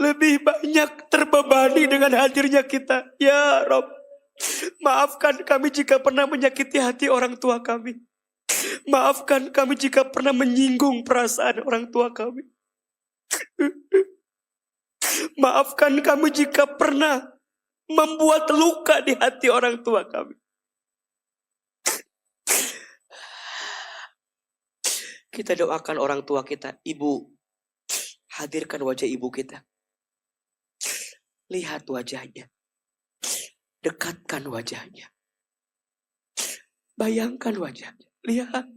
A: Lebih banyak terbebani dengan hadirnya kita. Ya Rabb, maafkan kami jika pernah menyakiti hati orang tua kami. Maafkan kami jika pernah menyinggung perasaan orang tua kami. Maafkan kami jika pernah membuat luka di hati orang tua kami. Kita doakan orang tua kita. Ibu, hadirkan wajah ibu kita. Lihat wajahnya. Dekatkan wajahnya. Bayangkan wajahnya. Lihat.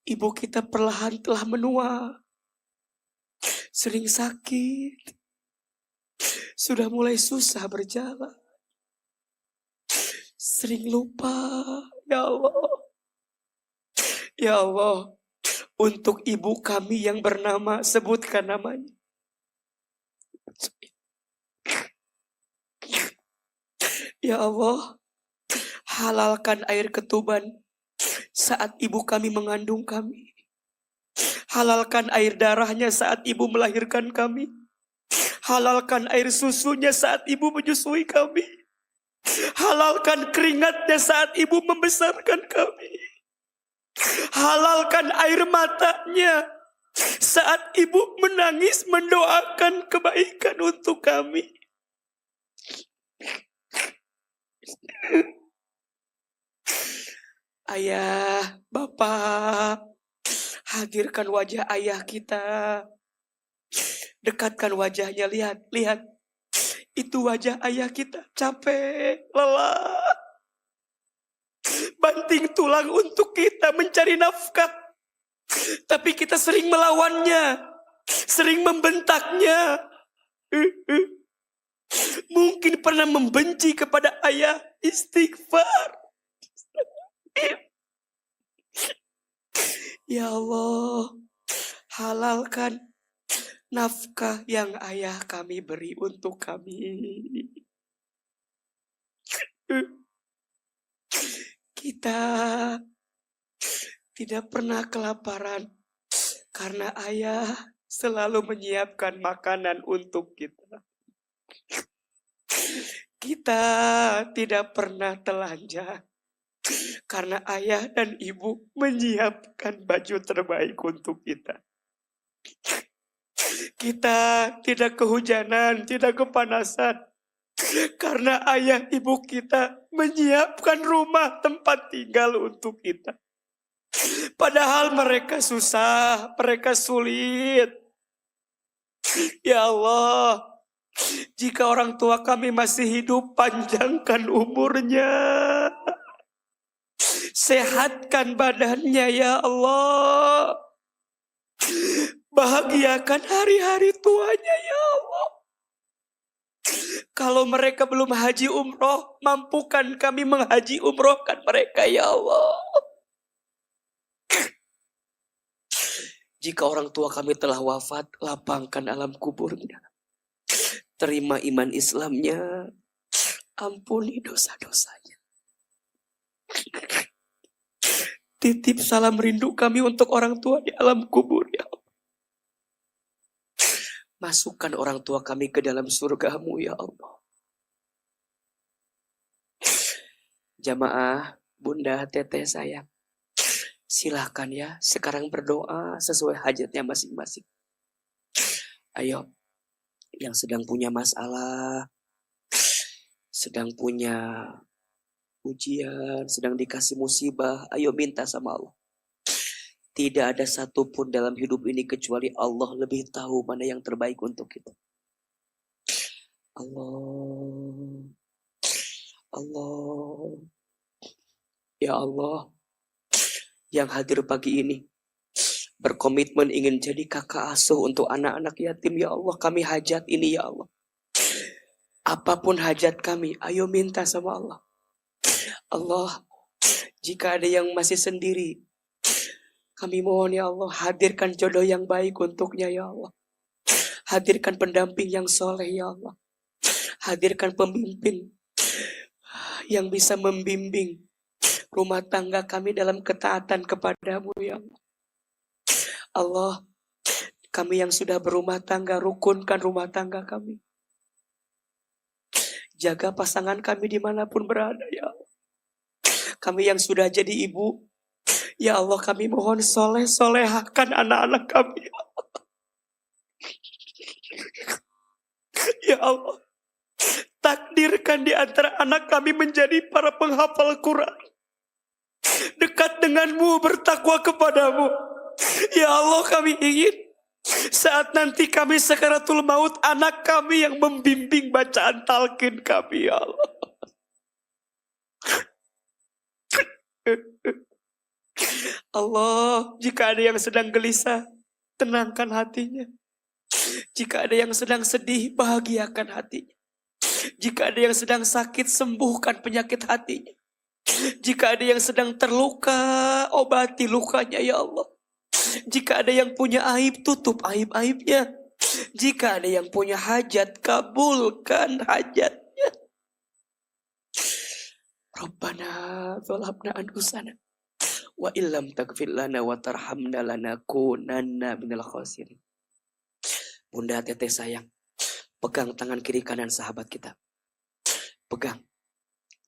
A: Ibu kita perlahan telah menua. Sering sakit. Sudah mulai susah berjalan. Sering lupa. Ya Allah. Ya Allah. Untuk ibu kami yang bernama, sebutkan namanya. Ya Allah. Halalkan air ketuban saat ibu kami mengandung kami. Halalkan air darahnya saat ibu melahirkan kami. Halalkan air susunya saat ibu menyusui kami. Halalkan keringatnya saat ibu membesarkan kami. Halalkan air matanya saat ibu menangis mendoakan kebaikan untuk kami. Ayah, Bapak, hadirkan wajah ayah kita. Dekatkan wajahnya, lihat, lihat. Itu wajah ayah kita, capek, lelah. Banting tulang untuk kita mencari nafkah. Tapi kita sering melawannya. sering membentaknya. Mungkin pernah membenci kepada ayah. Istighfar. Ya Allah, halalkan nafkah yang ayah kami beri untuk kami. Kita tidak pernah kelaparan karena ayah selalu menyiapkan makanan untuk kita. Kita tidak pernah telanjang karena ayah dan ibu menyiapkan baju terbaik untuk kita. Kita tidak kehujanan, tidak kepanasan karena ayah ibu kita menyiapkan rumah tempat tinggal untuk kita. Padahal mereka susah, mereka sulit. Ya Allah, jika orang tua kami masih hidup, panjangkan umurnya. Sehatkan badannya ya Allah. Bahagiakan hari-hari tuanya ya Allah. Kalau mereka belum haji umroh, mampukan kami menghaji umrohkan mereka ya Allah. Jika orang tua kami telah wafat, lapangkan alam kuburnya. Terima iman Islamnya, ampuni dosa-dosanya. Titip salam rindu kami untuk orang tua di alam kubur ya Allah. Masukkan orang tua kami ke dalam surgamu ya Allah. Jamaah, bunda, teteh sayang, silahkan ya sekarang berdoa sesuai hajatnya masing-masing. Ayo, yang sedang punya masalah, sedang punya ujian, sedang dikasih musibah, ayo minta sama Allah. Tidak ada satupun dalam hidup ini kecuali Allah lebih tahu mana yang terbaik untuk kita. Allah, Allah, ya Allah, yang hadir pagi ini berkomitmen ingin jadi kakak asuh untuk anak-anak yatim, ya Allah, kami hajat ini ya Allah. Apapun hajat kami, ayo minta sama Allah. Allah, jika ada yang masih sendiri, kami mohon ya Allah, hadirkan jodoh yang baik untuknya ya Allah. Hadirkan pendamping yang soleh ya Allah. Hadirkan pemimpin yang bisa membimbing rumah tangga kami dalam ketaatan kepadamu ya Allah. Allah, kami yang sudah berumah tangga, rukunkan rumah tangga kami. Jaga pasangan kami dimanapun berada ya Allah. Kami yang sudah jadi ibu, ya Allah kami mohon soleh-solehkan anak-anak kami. Ya Allah, takdirkan di antara anak kami menjadi para penghafal Quran. Dekat denganmu, bertakwa kepadamu. Ya Allah, kami ingin saat nanti kami sakaratul maut, anak kami yang membimbing bacaan talqin kami ya Allah. Allah, jika ada yang sedang gelisah, tenangkan hatinya. Jika ada yang sedang sedih, bahagiakan hatinya. Jika ada yang sedang sakit, sembuhkan penyakit hatinya. Jika ada yang sedang terluka, obati lukanya ya Allah. Jika ada yang punya aib, tutup aib-aibnya. Jika ada yang punya hajat, kabulkan hajatnya. Rabbana zalamna anfusana wa illam taghfir lana wa tarhamna lanakunanna minal khasirin. Bunda, teteh sayang, pegang tangan kiri kanan sahabat kita. Pegang.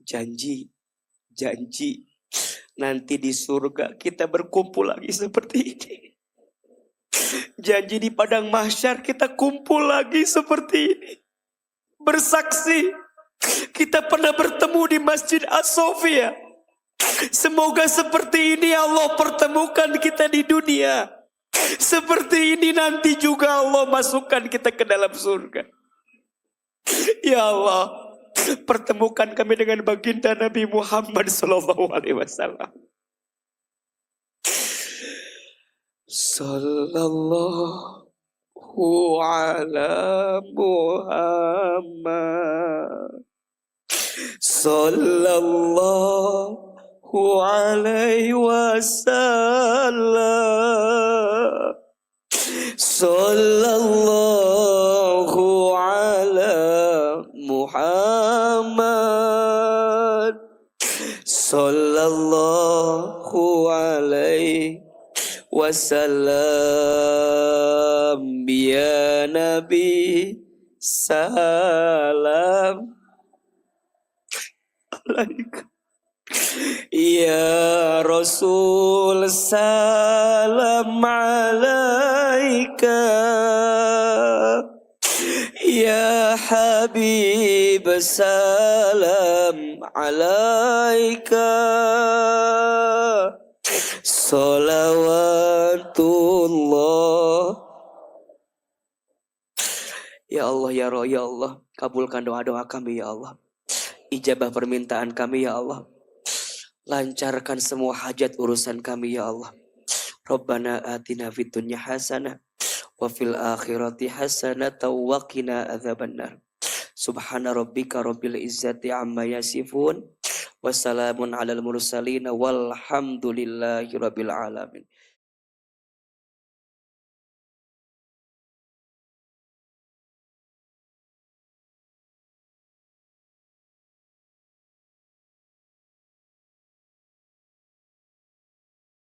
A: Janji nanti di surga kita berkumpul lagi seperti ini. Janji di padang mahsyar kita kumpul lagi seperti ini. Bersaksi kita pernah bertemu di Masjid As-Sofia. Semoga seperti ini Allah pertemukan kita di dunia. Seperti ini nanti juga Allah masukkan kita ke dalam surga. Ya Allah, pertemukan kami dengan baginda Nabi Muhammad SAW. Sallallahu ala Muhammad. Sallallahu alaihi wasallam. Sallallahu ala Muhammad. Sallallahu alaihi wasallam. Ya Nabi salam alaika. Ya Rasul salam alaika. Ya Habib salam alaika. Salawatullah. Ya Allah, ya Roh, ya Allah, kabulkan doa-doa kami ya Allah. Ijabah permintaan kami ya Allah. Lancarkan semua hajat urusan kami ya Allah. Rabbana atina fid dunya hasanah wa fil akhirati hasanah wa qina adzabannar. Subhana rabbika rabbil izzati amma yasifun. Wassalamun alal mursalin walhamdulillahi rabbil alamin.